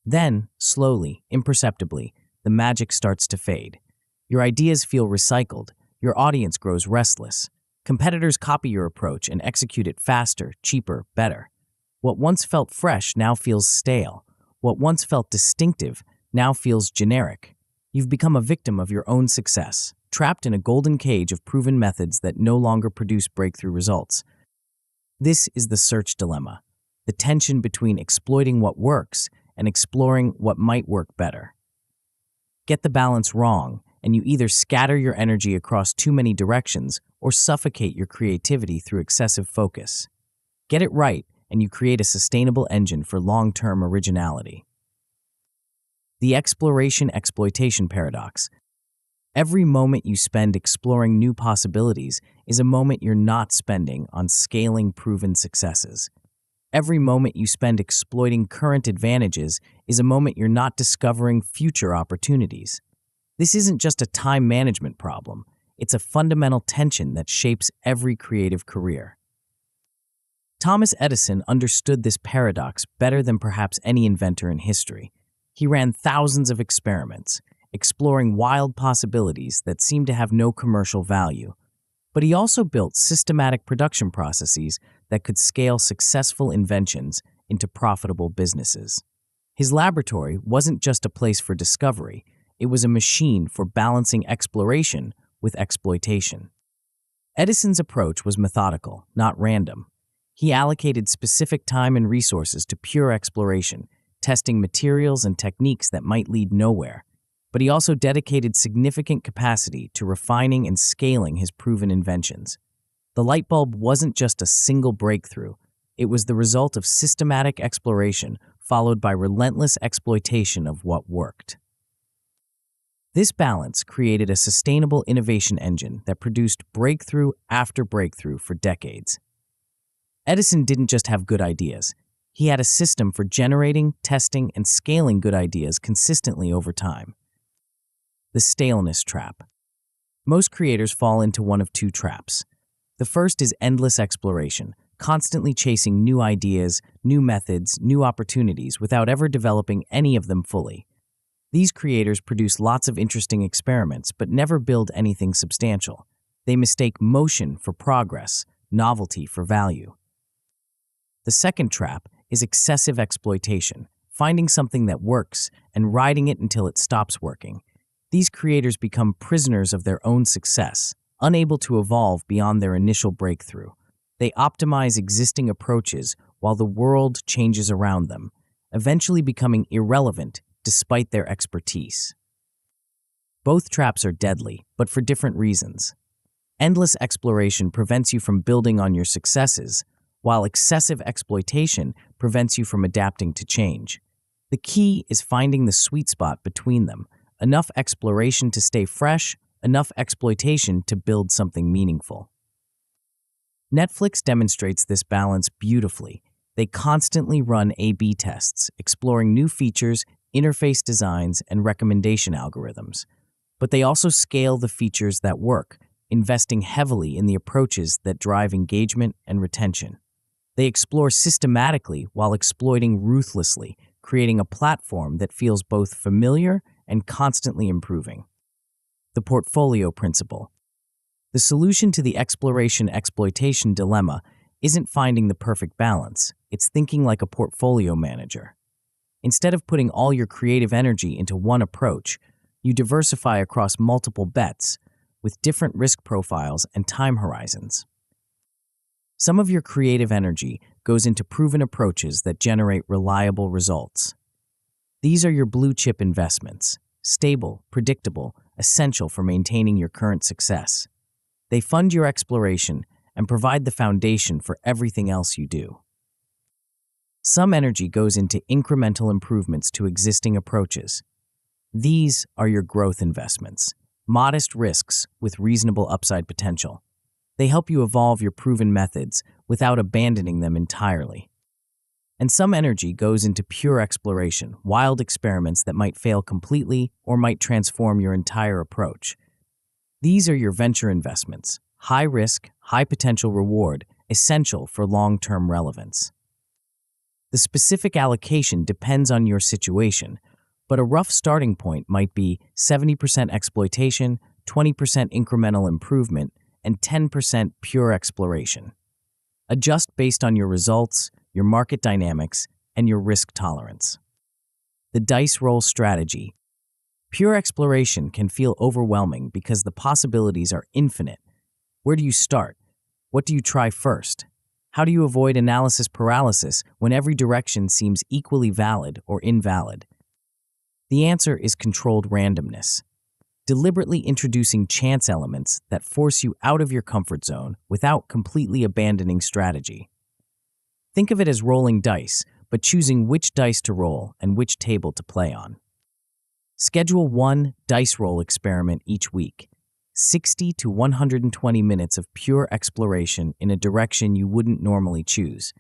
Then, slowly, imperceptibly, the magic starts to fade. Your ideas feel recycled. Your audience grows restless. Competitors copy your approach and execute it faster, cheaper, better. What once felt fresh now feels stale. What once felt distinctive now feels generic. You've become a victim of your own success, trapped in a golden cage of proven methods that no longer produce breakthrough results. This is the search dilemma, the tension between exploiting what works and exploring what might work better. Get the balance wrong, and you either scatter your energy across too many directions or suffocate your creativity through excessive focus. Get it right, and you create a sustainable engine for long-term originality. The exploration-exploitation paradox. Every moment you spend exploring new possibilities is a moment you're not spending on scaling proven successes. Every moment you spend exploiting current advantages is a moment you're not discovering future opportunities. This isn't just a time management problem, it's a fundamental tension that shapes every creative career. Thomas Edison understood this paradox better than perhaps any inventor in history. He ran thousands of experiments, exploring wild possibilities that seemed to have no commercial value. But he also built systematic production processes that could scale successful inventions into profitable businesses. His laboratory wasn't just a place for discovery, it was a machine for balancing exploration with exploitation. Edison's approach was methodical, not random. He allocated specific time and resources to pure exploration, testing materials and techniques that might lead nowhere. But he also dedicated significant capacity to refining and scaling his proven inventions. The light bulb wasn't just a single breakthrough, it was the result of systematic exploration followed by relentless exploitation of what worked. This balance created a sustainable innovation engine that produced breakthrough after breakthrough for decades. Edison didn't just have good ideas, He had a system for generating, testing, and scaling good ideas consistently over time. The staleness trap. Most creators fall into one of two traps. The first is endless exploration, constantly chasing new ideas, new methods, new opportunities without ever developing any of them fully. These creators produce lots of interesting experiments but never build anything substantial. They mistake motion for progress, novelty for value. The second trap is excessive exploitation, finding something that works and riding it until it stops working. These creators become prisoners of their own success, unable to evolve beyond their initial breakthrough. They optimize existing approaches while the world changes around them, eventually becoming irrelevant despite their expertise. Both traps are deadly, but for different reasons. Endless exploration prevents you from building on your successes, while excessive exploitation prevents you from adapting to change. The key is finding the sweet spot between them, enough exploration to stay fresh, enough exploitation to build something meaningful. Netflix demonstrates this balance beautifully. They constantly run A/B tests, exploring new features, interface designs, and recommendation algorithms. But they also scale the features that work, investing heavily in the approaches that drive engagement and retention. They explore systematically while exploiting ruthlessly, creating a platform that feels both familiar and constantly improving. The portfolio principle. The solution to the exploration-exploitation dilemma isn't finding the perfect balance, it's thinking like a portfolio manager. Instead of putting all your creative energy into one approach, you diversify across multiple bets with different risk profiles and time horizons. Some of your creative energy goes into proven approaches that generate reliable results. These are your blue-chip investments, stable, predictable, essential for maintaining your current success. They fund your exploration and provide the foundation for everything else you do. Some energy goes into incremental improvements to existing approaches. These are your growth investments, modest risks with reasonable upside potential. They help you evolve your proven methods without abandoning them entirely. And some energy goes into pure exploration, wild experiments that might fail completely or might transform your entire approach. These are your venture investments, high risk, high potential reward, essential for long-term relevance. The specific allocation depends on your situation, but a rough starting point might be 70% exploitation, 20% incremental improvement, and 10% pure exploration. Adjust based on your results, your market dynamics, and your risk tolerance. The dice roll strategy. Pure exploration can feel overwhelming because the possibilities are infinite. Where do you start? What do you try first? How do you avoid analysis paralysis when every direction seems equally valid or invalid? The answer is controlled randomness. Deliberately introducing chance elements that force you out of your comfort zone without completely abandoning strategy. Think of it as rolling dice, but choosing which dice to roll and which table to play on. Schedule one dice roll experiment each week. 60 to 120 minutes of pure exploration in a direction you wouldn't normally choose.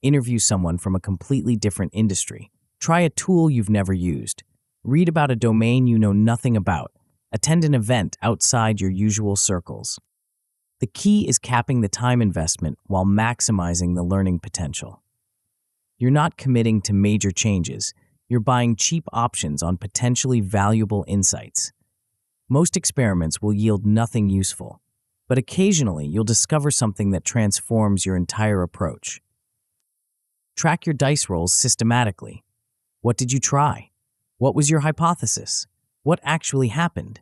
Interview someone from a completely different industry. Try a tool you've never used. Read about a domain you know nothing about. Attend an event outside your usual circles. The key is capping the time investment while maximizing the learning potential. You're not committing to major changes. You're buying cheap options on potentially valuable insights. Most experiments will yield nothing useful, but occasionally you'll discover something that transforms your entire approach. Track your dice rolls systematically. What did you try? What was your hypothesis? What actually happened?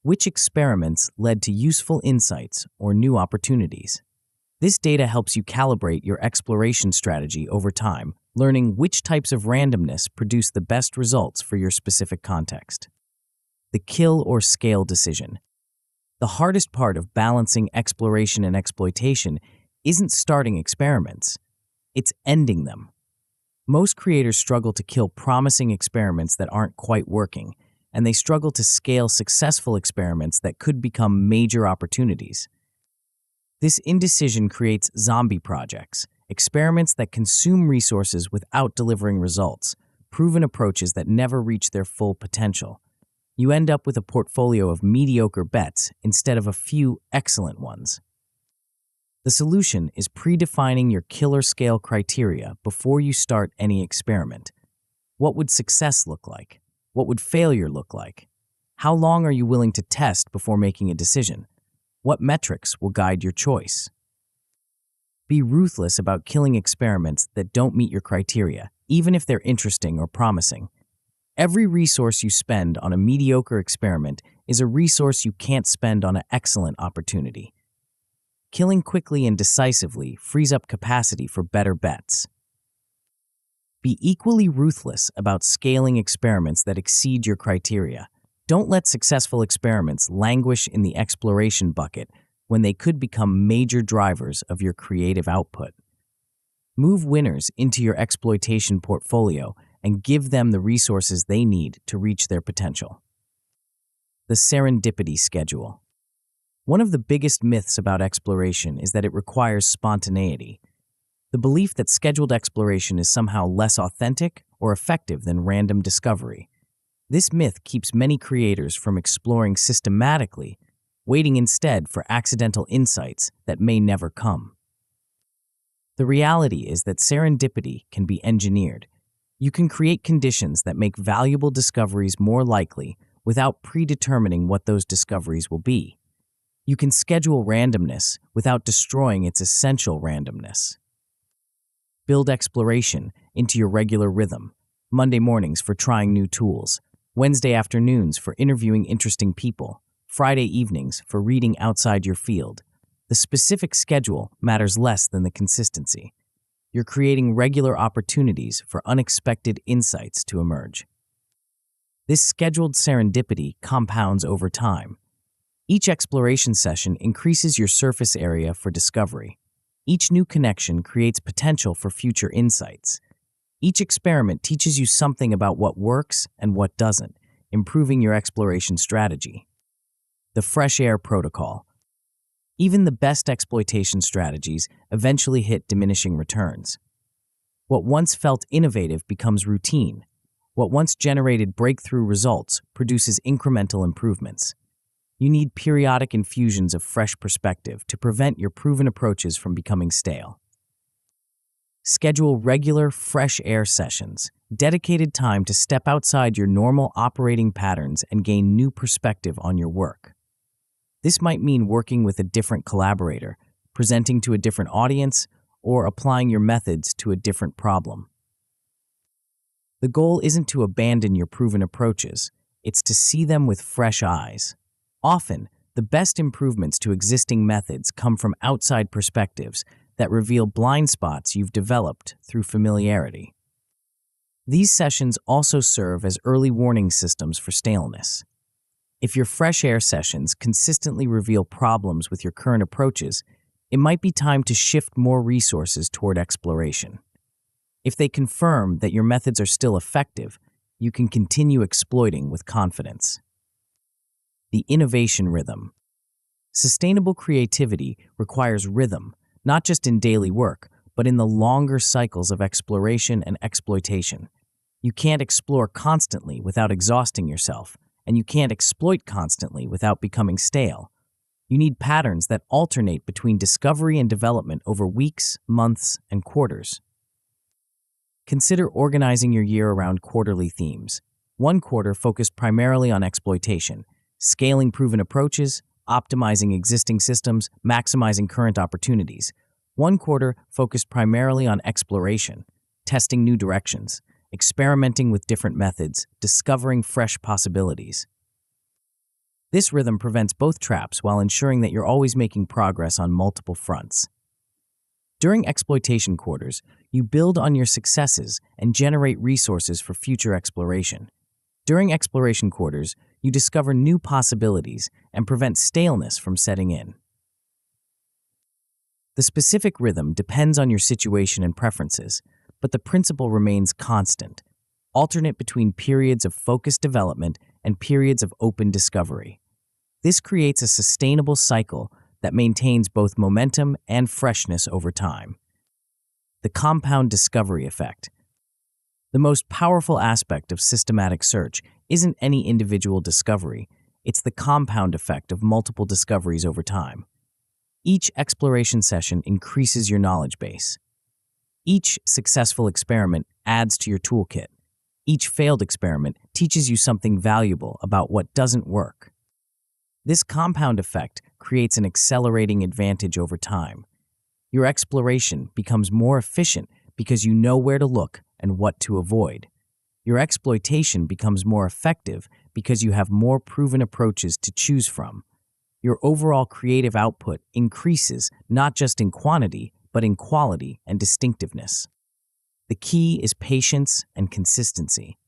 Which experiments led to useful insights or new opportunities? This data helps you calibrate your exploration strategy over time, learning which types of randomness produce the best results for your specific context. The kill or scale decision. The hardest part of balancing exploration and exploitation isn't starting experiments, it's ending them. Most creators struggle to kill promising experiments that aren't quite working, and they struggle to scale successful experiments that could become major opportunities. This indecision creates zombie projects, experiments that consume resources without delivering results, proven approaches that never reach their full potential. You end up with a portfolio of mediocre bets instead of a few excellent ones. The solution is predefining your killer scale criteria before you start any experiment. What would success look like? What would failure look like? How long are you willing to test before making a decision? What metrics will guide your choice? Be ruthless about killing experiments that don't meet your criteria, even if they're interesting or promising. Every resource you spend on a mediocre experiment is a resource you can't spend on an excellent opportunity. Killing quickly and decisively frees up capacity for better bets. Be equally ruthless about scaling experiments that exceed your criteria. Don't let successful experiments languish in the exploration bucket when they could become major drivers of your creative output. Move winners into your exploitation portfolio and give them the resources they need to reach their potential. The serendipity schedule. One of the biggest myths about exploration is that it requires spontaneity. The belief that scheduled exploration is somehow less authentic or effective than random discovery. This myth keeps many creators from exploring systematically, waiting instead for accidental insights that may never come. The reality is that serendipity can be engineered. You can create conditions that make valuable discoveries more likely without predetermining what those discoveries will be. You can schedule randomness without destroying its essential randomness. Build exploration into your regular rhythm. Monday mornings for trying new tools, Wednesday afternoons for interviewing interesting people, Friday evenings for reading outside your field. The specific schedule matters less than the consistency. You're creating regular opportunities for unexpected insights to emerge. This scheduled serendipity compounds over time. Each exploration session increases your surface area for discovery. Each new connection creates potential for future insights. Each experiment teaches you something about what works and what doesn't, improving your exploration strategy. The fresh air protocol. Even the best exploitation strategies eventually hit diminishing returns. What once felt innovative becomes routine. What once generated breakthrough results produces incremental improvements. You need periodic infusions of fresh perspective to prevent your proven approaches from becoming stale. Schedule regular, fresh air sessions, dedicated time to step outside your normal operating patterns and gain new perspective on your work. This might mean working with a different collaborator, presenting to a different audience, or applying your methods to a different problem. The goal isn't to abandon your proven approaches, it's to see them with fresh eyes. Often, the best improvements to existing methods come from outside perspectives that reveal blind spots you've developed through familiarity. These sessions also serve as early warning systems for staleness. If your fresh air sessions consistently reveal problems with your current approaches, it might be time to shift more resources toward exploration. If they confirm that your methods are still effective, you can continue exploiting with confidence. The innovation rhythm. Sustainable creativity requires rhythm, not just in daily work, but in the longer cycles of exploration and exploitation. You can't explore constantly without exhausting yourself, and you can't exploit constantly without becoming stale. You need patterns that alternate between discovery and development over weeks, months, and quarters. Consider organizing your year around quarterly themes. One quarter focused primarily on exploitation, scaling proven approaches, optimizing existing systems, maximizing current opportunities. One quarter focused primarily on exploration, testing new directions, experimenting with different methods, discovering fresh possibilities. This rhythm prevents both traps while ensuring that you're always making progress on multiple fronts. During exploitation quarters, you build on your successes and generate resources for future exploration. During exploration quarters, you discover new possibilities and prevent staleness from setting in. The specific rhythm depends on your situation and preferences, but the principle remains constant, alternate between periods of focused development and periods of open discovery. This creates a sustainable cycle that maintains both momentum and freshness over time. the compound discovery effect. The most powerful aspect of systematic search isn't any individual discovery, it's the compound effect of multiple discoveries over time. Each exploration session increases your knowledge base. Each successful experiment adds to your toolkit. Each failed experiment teaches you something valuable about what doesn't work. This compound effect creates an accelerating advantage over time. Your exploration becomes more efficient because you know where to look and what to avoid. Your exploitation becomes more effective because you have more proven approaches to choose from. Your overall creative output increases not just in quantity, but in quality and distinctiveness. The key is patience and consistency.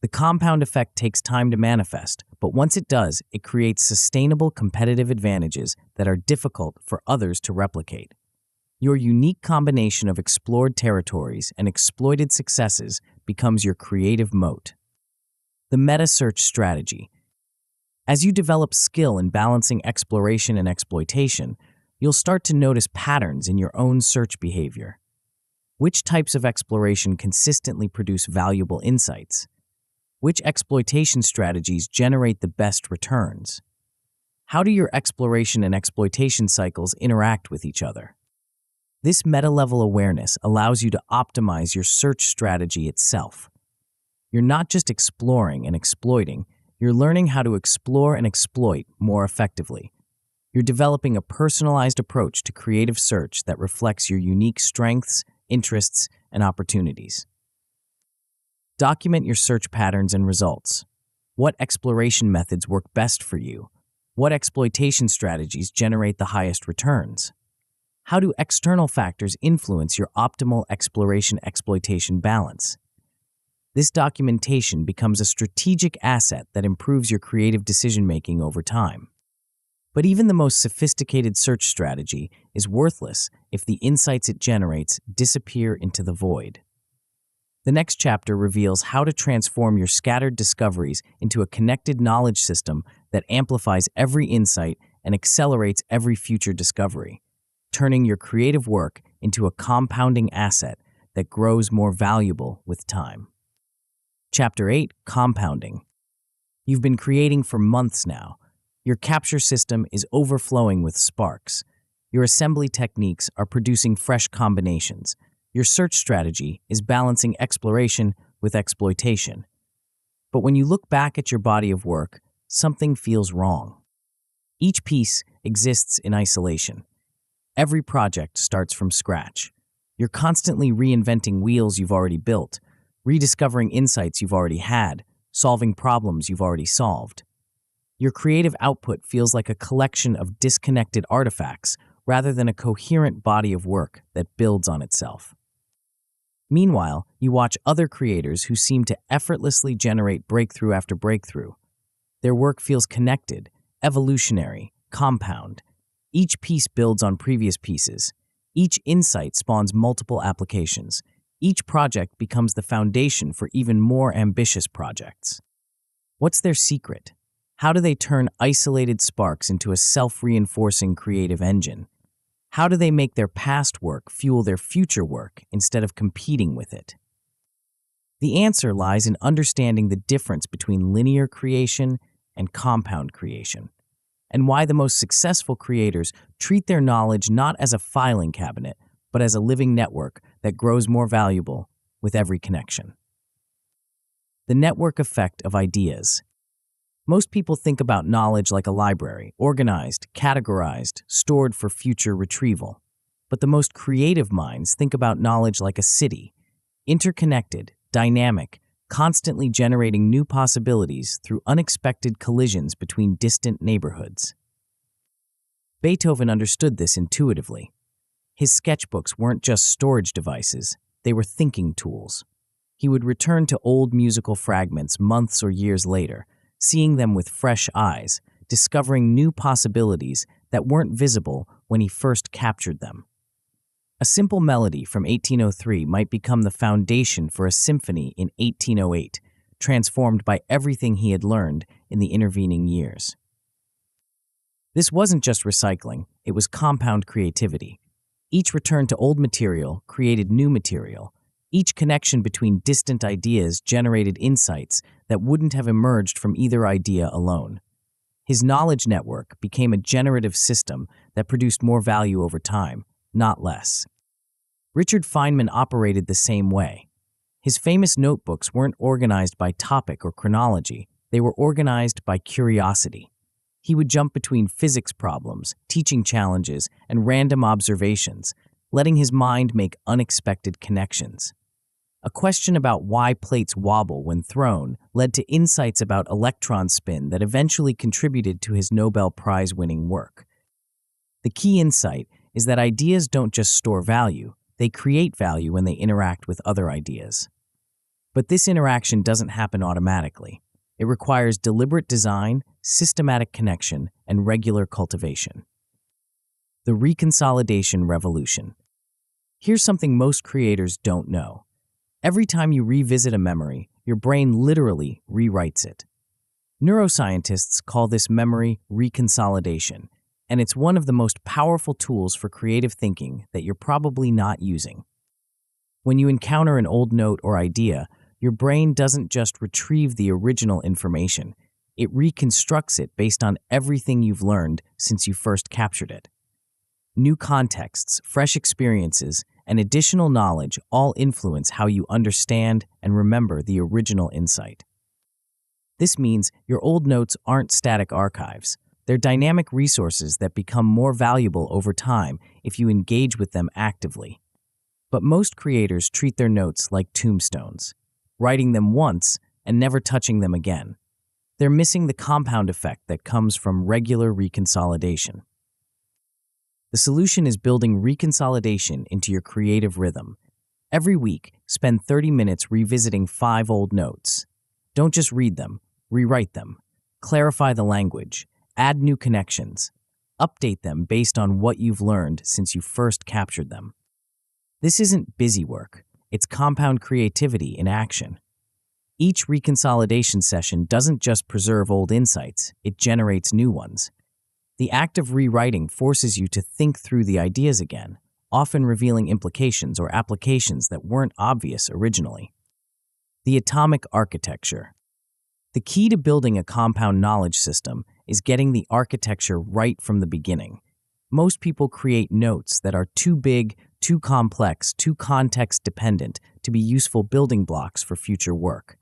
The compound effect takes time to manifest, but once it does, it creates sustainable competitive advantages that are difficult for others to replicate. Your unique combination of explored territories and exploited successes becomes your creative moat. The meta-search strategy. As you develop skill in balancing exploration and exploitation, you'll start to notice patterns in your own search behavior. Which types of exploration consistently produce valuable insights? Which exploitation strategies generate the best returns? How do your exploration and exploitation cycles interact with each other? This meta-level awareness allows you to optimize your search strategy itself. You're not just exploring and exploiting, you're learning how to explore and exploit more effectively. You're developing a personalized approach to creative search that reflects your unique strengths, interests, and opportunities. Document your search patterns and results. What exploration methods work best for you? What exploitation strategies generate the highest returns? How do external factors influence your optimal exploration-exploitation balance? This documentation becomes a strategic asset that improves your creative decision-making over time. But even the most sophisticated search strategy is worthless if the insights it generates disappear into the void. The next chapter reveals how to transform your scattered discoveries into a connected knowledge system that amplifies every insight and accelerates every future discovery, turning your creative work into a compounding asset that grows more valuable with time. Chapter 8, Compounding. You've been creating for months now. Your capture system is overflowing with sparks. Your assembly techniques are producing fresh combinations. Your search strategy is balancing exploration with exploitation. But when you look back at your body of work, something feels wrong. Each piece exists in isolation. Every project starts from scratch. You're constantly reinventing wheels you've already built, rediscovering insights you've already had, solving problems you've already solved. Your creative output feels like a collection of disconnected artifacts rather than a coherent body of work that builds on itself. Meanwhile, you watch other creators who seem to effortlessly generate breakthrough after breakthrough. Their work feels connected, evolutionary, compound. Each piece builds on previous pieces. Each insight spawns multiple applications. Each project becomes the foundation for even more ambitious projects. What's their secret? How do they turn isolated sparks into a self-reinforcing creative engine? How do they make their past work fuel their future work instead of competing with it? The answer lies in understanding the difference between linear creation and compound creation, and why the most successful creators treat their knowledge not as a filing cabinet, but as a living network that grows more valuable with every connection. The network effect of ideas. Most people think about knowledge like a library, organized, categorized, stored for future retrieval. But the most creative minds think about knowledge like a city, interconnected, dynamic, constantly generating new possibilities through unexpected collisions between distant neighborhoods. Beethoven understood this intuitively. His sketchbooks weren't just storage devices, they were thinking tools. He would return to old musical fragments months or years later, seeing them with fresh eyes, discovering new possibilities that weren't visible when he first captured them. A simple melody from 1803 might become the foundation for a symphony in 1808, transformed by everything he had learned in the intervening years. This wasn't just recycling, it was compound creativity. Each return to old material created new material. Each connection between distant ideas generated insights that wouldn't have emerged from either idea alone. His knowledge network became a generative system that produced more value over time, not less. Richard Feynman operated the same way. His famous notebooks weren't organized by topic or chronology, they were organized by curiosity. He would jump between physics problems, teaching challenges, and random observations, letting his mind make unexpected connections. A question about why plates wobble when thrown led to insights about electron spin that eventually contributed to his Nobel Prize-winning work. The key insight is that ideas don't just store value, they create value when they interact with other ideas. But this interaction doesn't happen automatically. It requires deliberate design, systematic connection, and regular cultivation. The reconsolidation revolution. Here's something most creators don't know. Every time you revisit a memory, your brain literally rewrites it. Neuroscientists call this memory reconsolidation, and it's one of the most powerful tools for creative thinking that you're probably not using. When you encounter an old note or idea, your brain doesn't just retrieve the original information, it reconstructs it based on everything you've learned since you first captured it. New contexts, fresh experiences, and additional knowledge all influence how you understand and remember the original insight. This means your old notes aren't static archives. They're dynamic resources that become more valuable over time if you engage with them actively. But most creators treat their notes like tombstones, writing them once and never touching them again. They're missing the compound effect that comes from regular reconsolidation. The solution is building reconsolidation into your creative rhythm. Every week, spend 30 minutes revisiting 5 old notes. Don't just read them, rewrite them. Clarify the language, add new connections. Update them based on what you've learned since you first captured them. This isn't busy work, it's compound creativity in action. Each reconsolidation session doesn't just preserve old insights, it generates new ones. The act of rewriting forces you to think through the ideas again, often revealing implications or applications that weren't obvious originally. The atomic architecture. The key to building a compound knowledge system is getting the architecture right from the beginning. Most people create notes that are too big, too complex, too context-dependent to be useful building blocks for future work.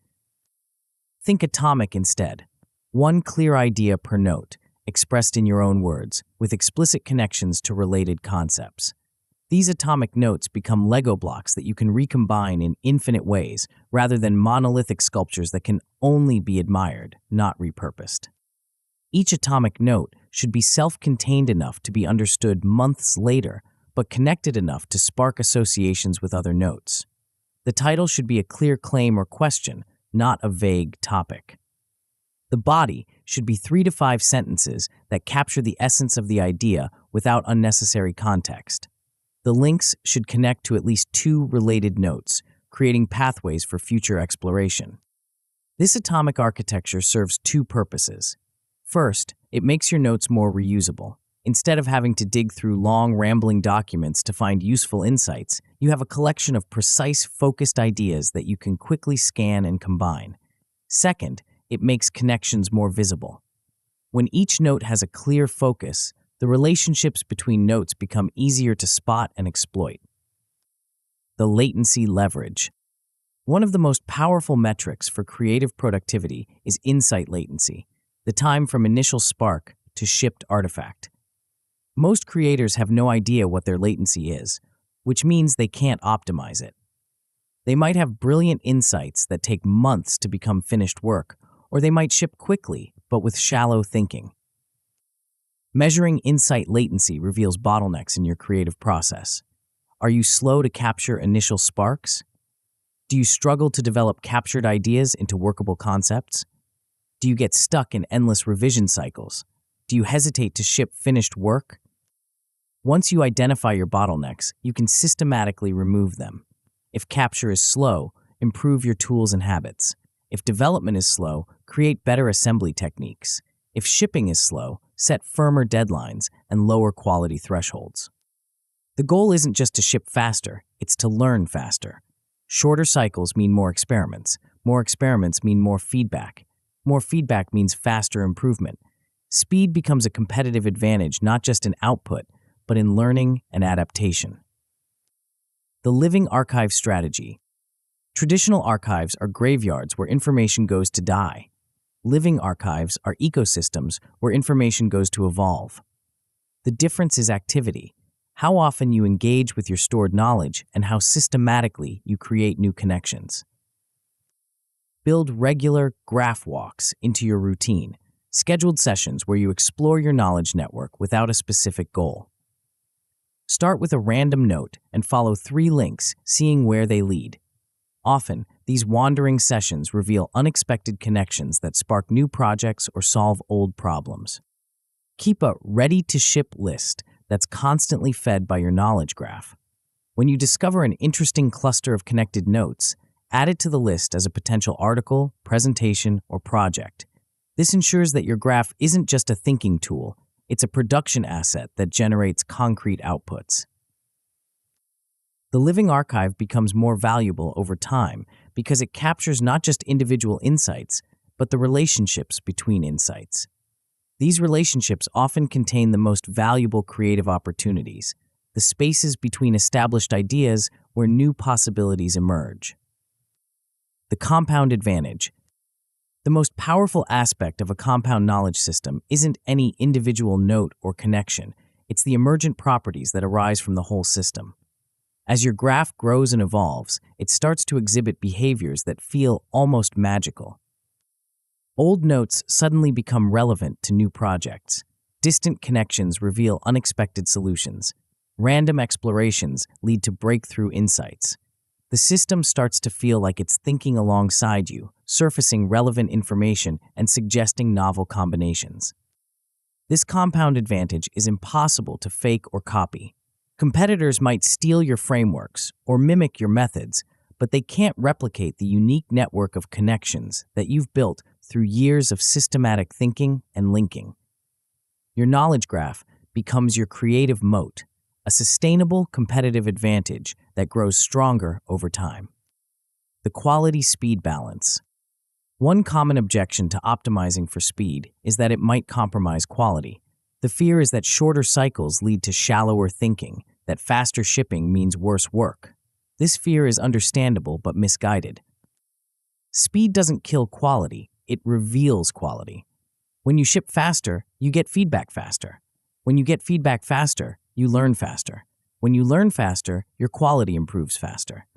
Think atomic instead. One clear idea per note, expressed in your own words, with explicit connections to related concepts. These atomic notes become Lego blocks that you can recombine in infinite ways, rather than monolithic sculptures that can only be admired, not repurposed. Each atomic note should be self-contained enough to be understood months later, but connected enough to spark associations with other notes. The title should be a clear claim or question, not a vague topic. The body should be 3 to 5 sentences that capture the essence of the idea without unnecessary context. The links should connect to at least 2 related notes, creating pathways for future exploration. This atomic architecture serves 2 purposes. First, it makes your notes more reusable. Instead of having to dig through long, rambling documents to find useful insights, you have a collection of precise, focused ideas that you can quickly scan and combine. Second, it makes connections more visible. When each note has a clear focus, the relationships between notes become easier to spot and exploit. The latency leverage. One of the most powerful metrics for creative productivity is insight latency, the time from initial spark to shipped artifact. Most creators have no idea what their latency is, which means they can't optimize it. They might have brilliant insights that take months to become finished work, or they might ship quickly, but with shallow thinking. Measuring insight latency reveals bottlenecks in your creative process. Are you slow to capture initial sparks? Do you struggle to develop captured ideas into workable concepts? Do you get stuck in endless revision cycles? Do you hesitate to ship finished work? Once you identify your bottlenecks, you can systematically remove them. If capture is slow, improve your tools and habits. If development is slow, create better assembly techniques. If shipping is slow, set firmer deadlines and lower quality thresholds. The goal isn't just to ship faster, it's to learn faster. Shorter cycles mean more experiments. More experiments mean more feedback. More feedback means faster improvement. Speed becomes a competitive advantage not just in output, but in learning and adaptation. The living archive strategy. Traditional archives are graveyards where information goes to die. Living archives are ecosystems where information goes to evolve. The difference is activity, how often you engage with your stored knowledge and how systematically you create new connections. Build regular graph walks into your routine, scheduled sessions where you explore your knowledge network without a specific goal. Start with a random note and follow 3 links, seeing where they lead. Often, these wandering sessions reveal unexpected connections that spark new projects or solve old problems. Keep a ready-to-ship list that's constantly fed by your knowledge graph. When you discover an interesting cluster of connected notes, add it to the list as a potential article, presentation, or project. This ensures that your graph isn't just a thinking tool, it's a production asset that generates concrete outputs. The living archive becomes more valuable over time because it captures not just individual insights, but the relationships between insights. These relationships often contain the most valuable creative opportunities, the spaces between established ideas where new possibilities emerge. The compound advantage. The most powerful aspect of a compound knowledge system isn't any individual note or connection, it's the emergent properties that arise from the whole system. As your graph grows and evolves, it starts to exhibit behaviors that feel almost magical. Old notes suddenly become relevant to new projects. Distant connections reveal unexpected solutions. Random explorations lead to breakthrough insights. The system starts to feel like it's thinking alongside you, surfacing relevant information and suggesting novel combinations. This compound advantage is impossible to fake or copy. Competitors might steal your frameworks or mimic your methods, but they can't replicate the unique network of connections that you've built through years of systematic thinking and linking. Your knowledge graph becomes your creative moat, a sustainable competitive advantage that grows stronger over time. The quality-speed balance. One common objection to optimizing for speed is that it might compromise quality. The fear is that shorter cycles lead to shallower thinking, that faster shipping means worse work. This fear is understandable but misguided. Speed doesn't kill quality, it reveals quality. When you ship faster, you get feedback faster. When you get feedback faster, you learn faster. When you learn faster, your quality improves faster.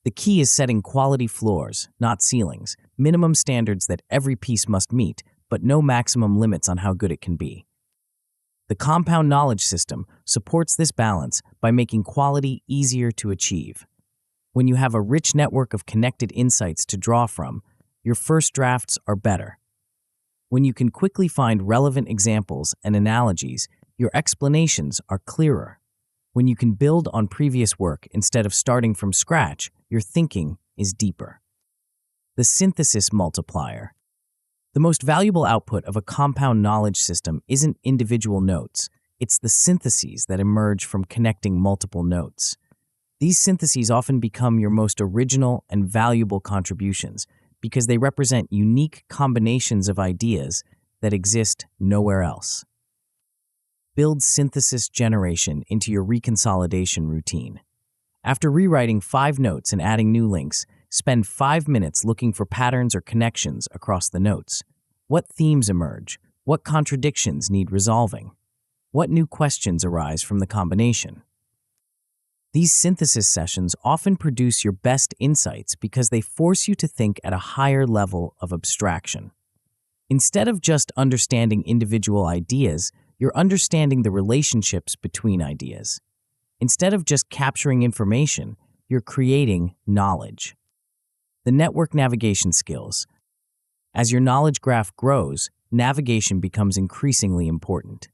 The key is setting quality floors, not ceilings, minimum standards that every piece must meet, but no maximum limits on how good it can be. The compound knowledge system supports this balance by making quality easier to achieve. When you have a rich network of connected insights to draw from, your first drafts are better. When you can quickly find relevant examples and analogies, your explanations are clearer. When you can build on previous work instead of starting from scratch, your thinking is deeper. The synthesis multiplier. The most valuable output of a compound knowledge system isn't individual notes, it's the syntheses that emerge from connecting multiple notes. These syntheses often become your most original and valuable contributions because they represent unique combinations of ideas that exist nowhere else. Build synthesis generation into your reconsolidation routine. After rewriting 5 notes and adding new links, spend 5 minutes looking for patterns or connections across the notes. What themes emerge? What contradictions need resolving? What new questions arise from the combination? These synthesis sessions often produce your best insights because they force you to think at a higher level of abstraction. Instead of just understanding individual ideas, you're understanding the relationships between ideas. Instead of just capturing information, you're creating knowledge. The network navigation skills. As your knowledge graph grows, navigation becomes increasingly important.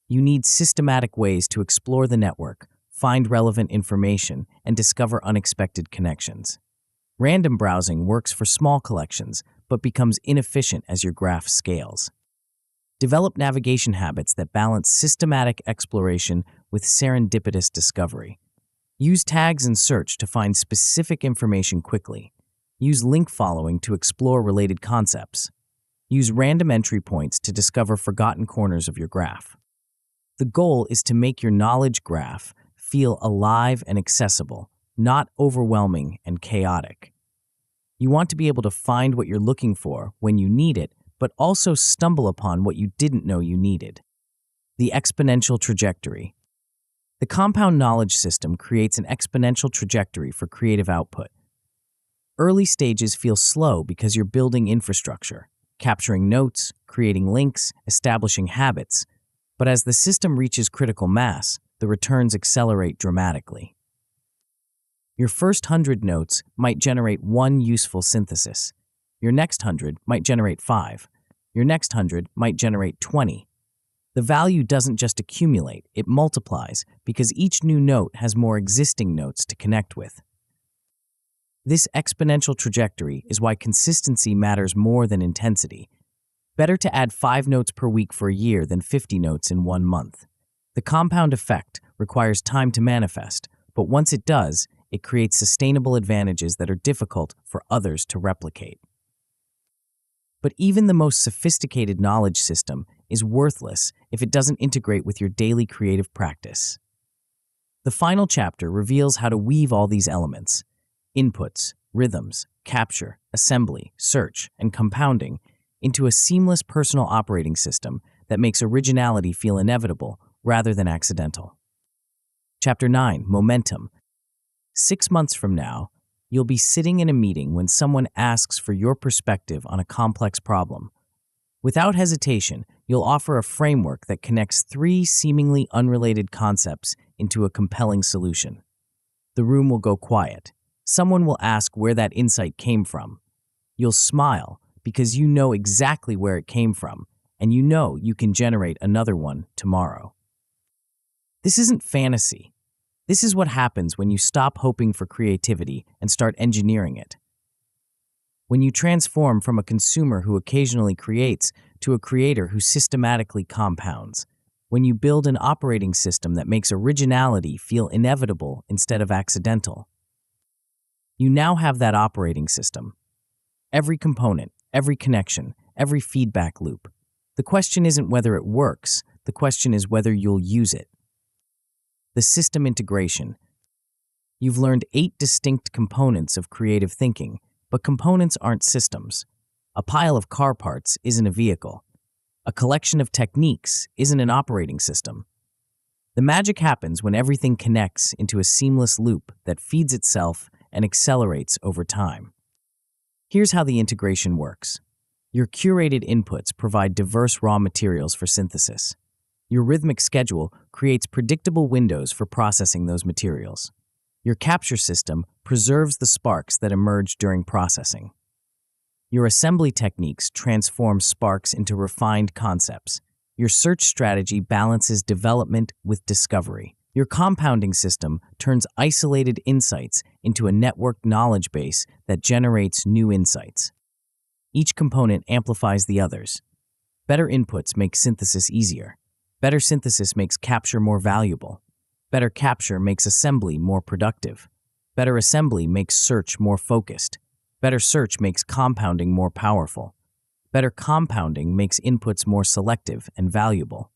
You need systematic ways to explore the network, find relevant information, and discover unexpected connections. Random browsing works for small collections, but becomes inefficient as your graph scales. Develop navigation habits that balance systematic exploration with serendipitous discovery. Use tags in search to find specific information quickly. Use link following to explore related concepts. Use random entry points to discover forgotten corners of your graph. The goal is to make your knowledge graph feel alive and accessible, not overwhelming and chaotic. You want to be able to find what you're looking for when you need it, but also stumble upon what you didn't know you needed. The exponential trajectory. The compound knowledge system creates an exponential trajectory for creative output. Early stages feel slow because you're building infrastructure, capturing notes, creating links, establishing habits. But as the system reaches critical mass, the returns accelerate dramatically. Your first 100 notes might generate 1 useful synthesis. Your next 100 might generate 5. Your next 100 might generate 20. The value doesn't just accumulate, it multiplies because each new note has more existing notes to connect with. This exponential trajectory is why consistency matters more than intensity. Better to add 5 notes per week for a year than 50 notes in 1 month. The compound effect requires time to manifest, but once it does, it creates sustainable advantages that are difficult for others to replicate. But even the most sophisticated knowledge system is worthless if it doesn't integrate with your daily creative practice. The final chapter reveals how to weave all these elements, inputs, rhythms, capture, assembly, search, and compounding, into a seamless personal operating system that makes originality feel inevitable rather than accidental. Chapter 9, Momentum. 6 months from now, you'll be sitting in a meeting when someone asks for your perspective on a complex problem. Without hesitation, you'll offer a framework that connects 3 seemingly unrelated concepts into a compelling solution. The room will go quiet. Someone will ask where that insight came from. You'll smile because you know exactly where it came from, and you know you can generate another one tomorrow. This isn't fantasy. This is what happens when you stop hoping for creativity and start engineering it. When you transform from a consumer who occasionally creates to a creator who systematically compounds. When you build an operating system that makes originality feel inevitable instead of accidental. You now have that operating system. Every component, every connection, every feedback loop. The question isn't whether it works, the question is whether you'll use it. The system integration. You've learned 8 distinct components of creative thinking, but components aren't systems. A pile of car parts isn't a vehicle. A collection of techniques isn't an operating system. The magic happens when everything connects into a seamless loop that feeds itself and accelerates over time. Here's how the integration works. Your curated inputs provide diverse raw materials for synthesis. Your rhythmic schedule creates predictable windows for processing those materials. Your capture system preserves the sparks that emerge during processing. Your assembly techniques transform sparks into refined concepts. Your search strategy balances development with discovery. Your compounding system turns isolated insights into a networked knowledge base that generates new insights. Each component amplifies the others. Better inputs make synthesis easier. Better synthesis makes capture more valuable. Better capture makes assembly more productive. Better assembly makes search more focused. Better search makes compounding more powerful. Better compounding makes inputs more selective and valuable.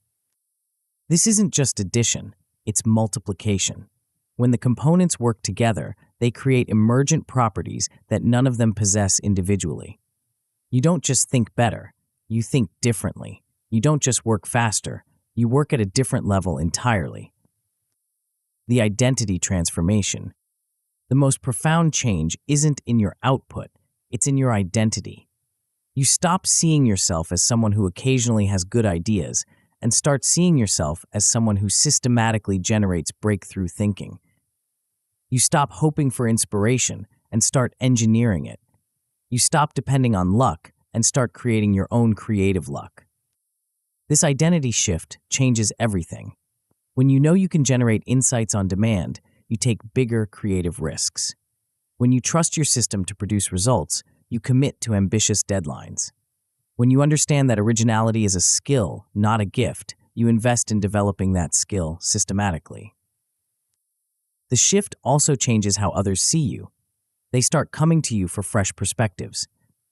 This isn't just addition, it's multiplication. When the components work together, they create emergent properties that none of them possess individually. You don't just think better, you think differently. You don't just work faster, you work at a different level entirely. The identity transformation. The most profound change isn't in your output, it's in your identity. You stop seeing yourself as someone who occasionally has good ideas and start seeing yourself as someone who systematically generates breakthrough thinking. You stop hoping for inspiration and start engineering it. You stop depending on luck and start creating your own creative luck. This identity shift changes everything. When you know you can generate insights on demand, you take bigger creative risks. When you trust your system to produce results, you commit to ambitious deadlines. When you understand that originality is a skill, not a gift, you invest in developing that skill systematically. The shift also changes how others see you. They start coming to you for fresh perspectives.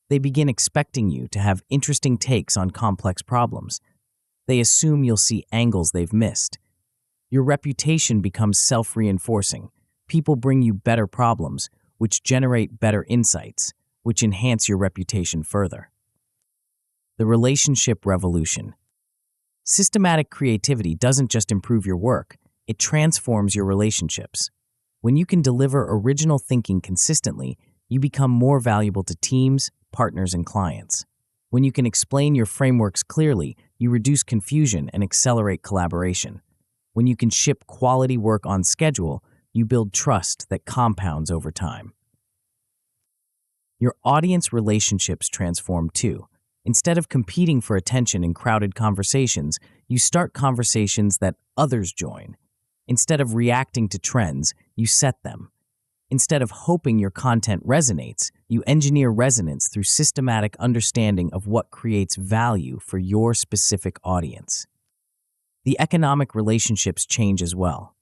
They begin expecting you to have interesting takes on complex problems. They assume you'll see angles they've missed. Your reputation becomes self-reinforcing. People bring you better problems, which generate better insights, which enhance your reputation further. The relationship revolution. Systematic creativity doesn't just improve your work, it transforms your relationships. When you can deliver original thinking consistently, you become more valuable to teams, partners, and clients. When you can explain your frameworks clearly, you reduce confusion and accelerate collaboration. When you can ship quality work on schedule, you build trust that compounds over time. Your audience relationships transform too. Instead of competing for attention in crowded conversations, you start conversations that others join. Instead of reacting to trends, you set them. Instead of hoping your content resonates, you engineer resonance through systematic understanding of what creates value for your specific audience. The economic relationships change as well.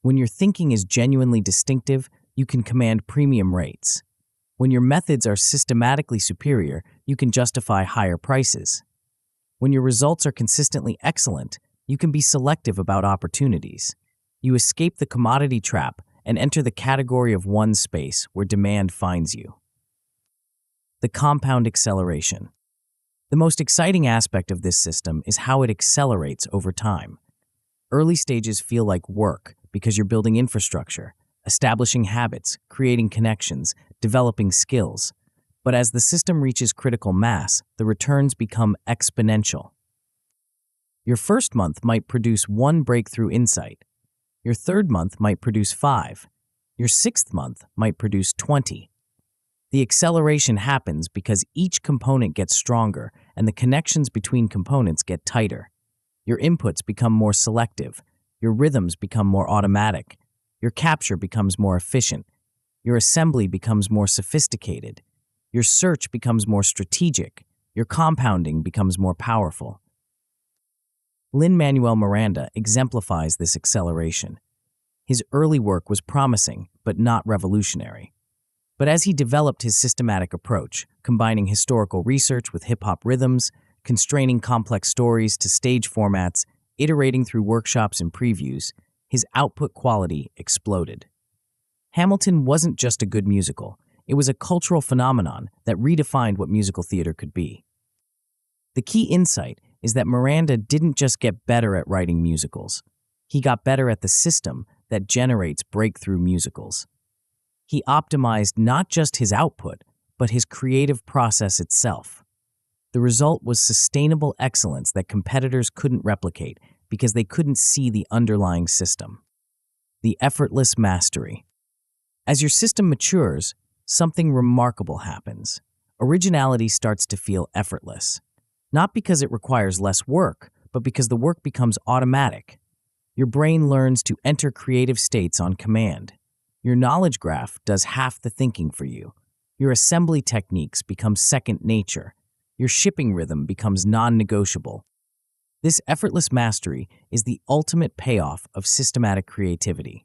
When your thinking is genuinely distinctive, you can command premium rates. When your methods are systematically superior, you can justify higher prices. When your results are consistently excellent, you can be selective about opportunities. You escape the commodity trap and enter the category of one space where demand finds you. The compound acceleration. The most exciting aspect of this system is how it accelerates over time. Early stages feel like work because you're building infrastructure, establishing habits, creating connections, developing skills. But as the system reaches critical mass, the returns become exponential. Your first month might produce one breakthrough insight. Your third month might produce 5. Your sixth month might produce 20. The acceleration happens because each component gets stronger and the connections between components get tighter. Your inputs become more selective. Your rhythms become more automatic. Your capture becomes more efficient. Your assembly becomes more sophisticated. Your search becomes more strategic. Your compounding becomes more powerful. Lin-Manuel Miranda exemplifies this acceleration. His early work was promising, but not revolutionary. But as he developed his systematic approach, combining historical research with hip-hop rhythms, constraining complex stories to stage formats, iterating through workshops and previews, his output quality exploded. Hamilton wasn't just a good musical, it was a cultural phenomenon that redefined what musical theater could be. The key insight is that Miranda didn't just get better at writing musicals. He got better at the system that generates breakthrough musicals. He optimized not just his output, but his creative process itself. The result was sustainable excellence that competitors couldn't replicate because they couldn't see the underlying system. The effortless mastery. As your system matures, something remarkable happens. Originality starts to feel effortless. Not because it requires less work, but because the work becomes automatic. Your brain learns to enter creative states on command. Your knowledge graph does half the thinking for you. Your assembly techniques become second nature. Your shipping rhythm becomes non-negotiable. This effortless mastery is the ultimate payoff of systematic creativity.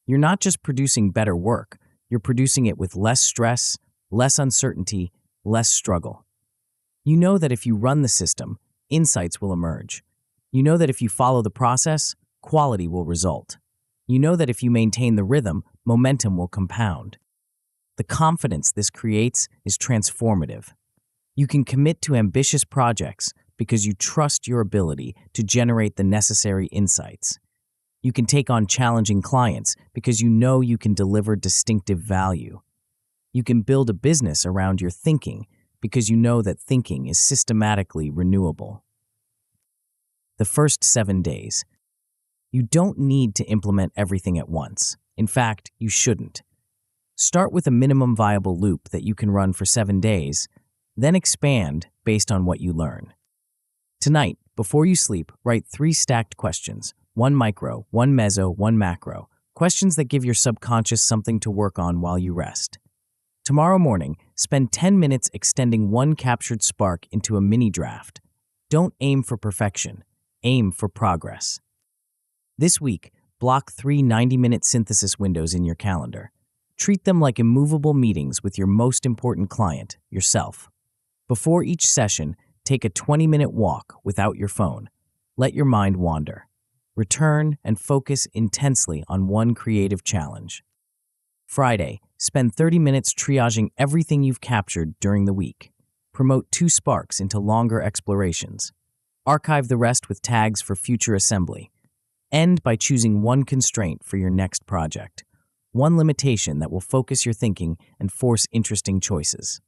You're not just producing better work, you're producing it with less stress, less uncertainty, less struggle. You know that if you run the system, insights will emerge. You know that if you follow the process, quality will result. You know that if you maintain the rhythm, momentum will compound. The confidence this creates is transformative. You can commit to ambitious projects because you trust your ability to generate the necessary insights. You can take on challenging clients because you know you can deliver distinctive value. You can build a business around your thinking because you know that thinking is systematically renewable. The first 7 days. You don't need to implement everything at once. In fact, you shouldn't. Start with a minimum viable loop that you can run for 7 days, then expand based on what you learn. Tonight, before you sleep, write 3 stacked questions, 1 micro, 1 meso, 1 macro, questions that give your subconscious something to work on while you rest. Tomorrow morning, spend 10 minutes extending one captured spark into a mini draft. Don't aim for perfection. Aim for progress. This week, block 3 90-minute synthesis windows in your calendar. Treat them like immovable meetings with your most important client, yourself. Before each session, take a 20-minute walk without your phone. Let your mind wander. Return and focus intensely on one creative challenge. Friday, spend 30 minutes triaging everything you've captured during the week. Promote 2 sparks into longer explorations. Archive the rest with tags for future assembly. End by choosing one constraint for your next project. One limitation that will focus your thinking and force interesting choices.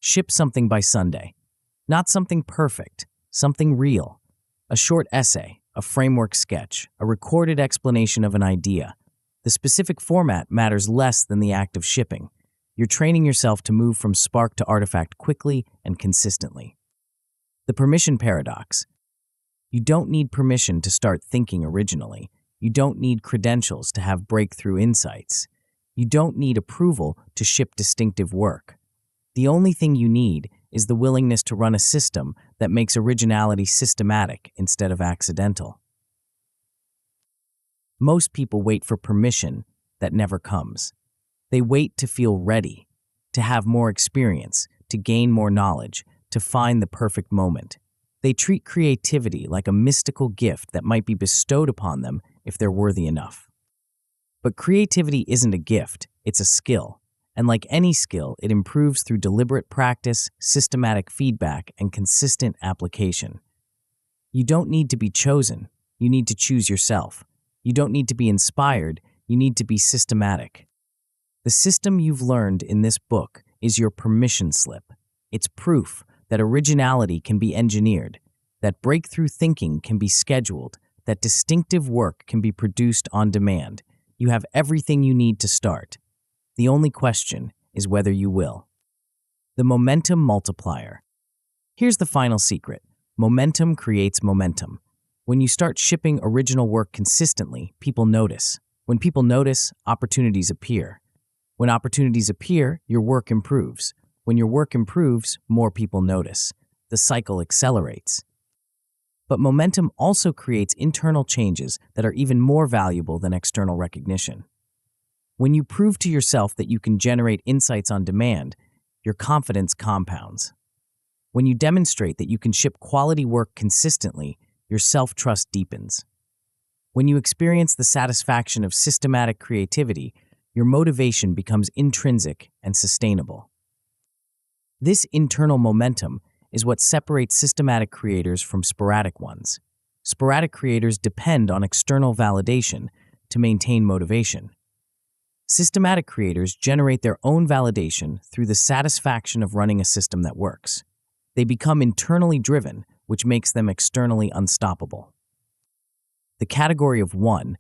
Ship something by Sunday. Not something perfect, something real. A short essay, a framework sketch, a recorded explanation of an idea. The specific format matters less than the act of shipping. You're training yourself to move from spark to artifact quickly and consistently. The permission paradox. You don't need permission to start thinking originally. You don't need credentials to have breakthrough insights. You don't need approval to ship distinctive work. The only thing you need is the willingness to run a system that makes originality systematic instead of accidental. Most people wait for permission that never comes. They wait to feel ready, to have more experience, to gain more knowledge, to find the perfect moment. They treat creativity like a mystical gift that might be bestowed upon them if they're worthy enough. But creativity isn't a gift, it's a skill. And like any skill, it improves through deliberate practice, systematic feedback, and consistent application. You don't need to be chosen, you need to choose yourself. You don't need to be inspired, you need to be systematic. The system you've learned in this book is your permission slip. It's proof that originality can be engineered, that breakthrough thinking can be scheduled, that distinctive work can be produced on demand. You have everything you need to start. The only question is whether you will. The momentum multiplier. Here's the final secret. Momentum creates momentum. When you start shipping original work consistently, people notice. When people notice, opportunities appear. When opportunities appear, your work improves. When your work improves, more people notice. The cycle accelerates. But momentum also creates internal changes that are even more valuable than external recognition. When you prove to yourself that you can generate insights on demand, your confidence compounds. When you demonstrate that you can ship quality work consistently, your self-trust deepens. When you experience the satisfaction of systematic creativity, your motivation becomes intrinsic and sustainable. This internal momentum is what separates systematic creators from sporadic ones. Sporadic creators depend on external validation to maintain motivation. Systematic creators generate their own validation through the satisfaction of running a system that works. They become internally driven, which makes them externally unstoppable. The category of one.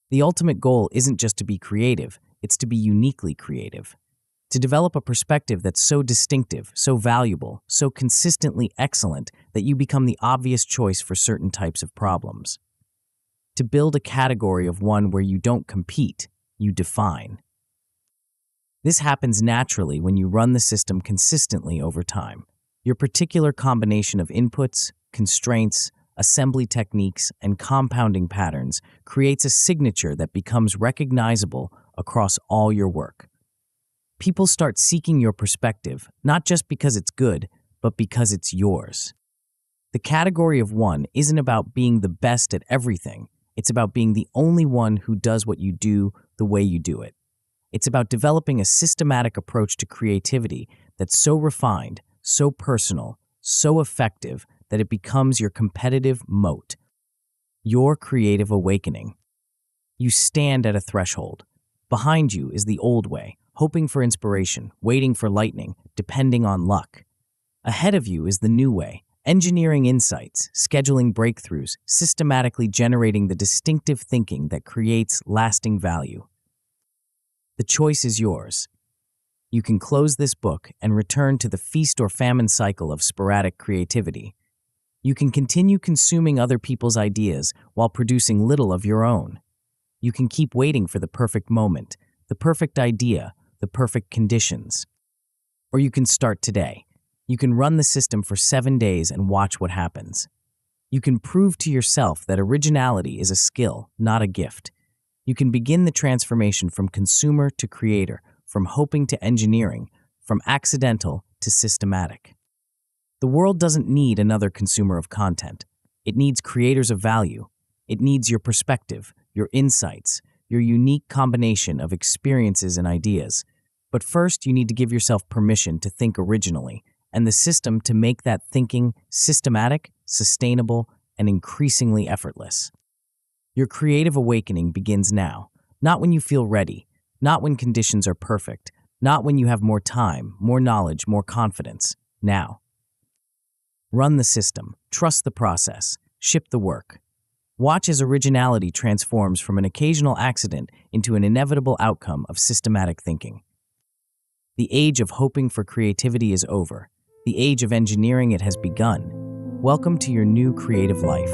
The ultimate goal isn't just to be creative, it's to be uniquely creative. To develop a perspective that's so distinctive, so valuable, so consistently excellent that you become the obvious choice for certain types of problems. To build a category of one where you don't compete, you define. This happens naturally when you run the system consistently over time. Your particular combination of inputs, constraints, assembly techniques, and compounding patterns creates a signature that becomes recognizable across all your work. People start seeking your perspective, not just because it's good, but because it's yours. The category of one isn't about being the best at everything. It's about being the only one who does what you do the way you do it. It's about developing a systematic approach to creativity that's so refined, so personal, so effective that it becomes your competitive moat. Your creative awakening. You stand at a threshold. Behind you is the old way, hoping for inspiration, waiting for lightning, depending on luck. Ahead of you is the new way, engineering insights, scheduling breakthroughs, systematically generating the distinctive thinking that creates lasting value. The choice is yours. You can close this book and return to the feast or famine cycle of sporadic creativity. You can continue consuming other people's ideas while producing little of your own. You can keep waiting for the perfect moment, the perfect idea, the perfect conditions. Or you can start today. You can run the system for 7 days and watch what happens. You can prove to yourself that originality is a skill, not a gift. You can begin the transformation from consumer to creator, from hoping to engineering, from accidental to systematic. The world doesn't need another consumer of content. It needs creators of value. It needs your perspective, your insights, your unique combination of experiences and ideas. But first, you need to give yourself permission to think originally, and the system to make that thinking systematic, sustainable, and increasingly effortless. Your creative awakening begins now, not when you feel ready, not when conditions are perfect, not when you have more time, more knowledge, more confidence. Now. Run the system, trust the process, ship the work. Watch as originality transforms from an occasional accident into an inevitable outcome of systematic thinking. The age of hoping for creativity is over. The age of engineering it has begun. Welcome to your new creative life.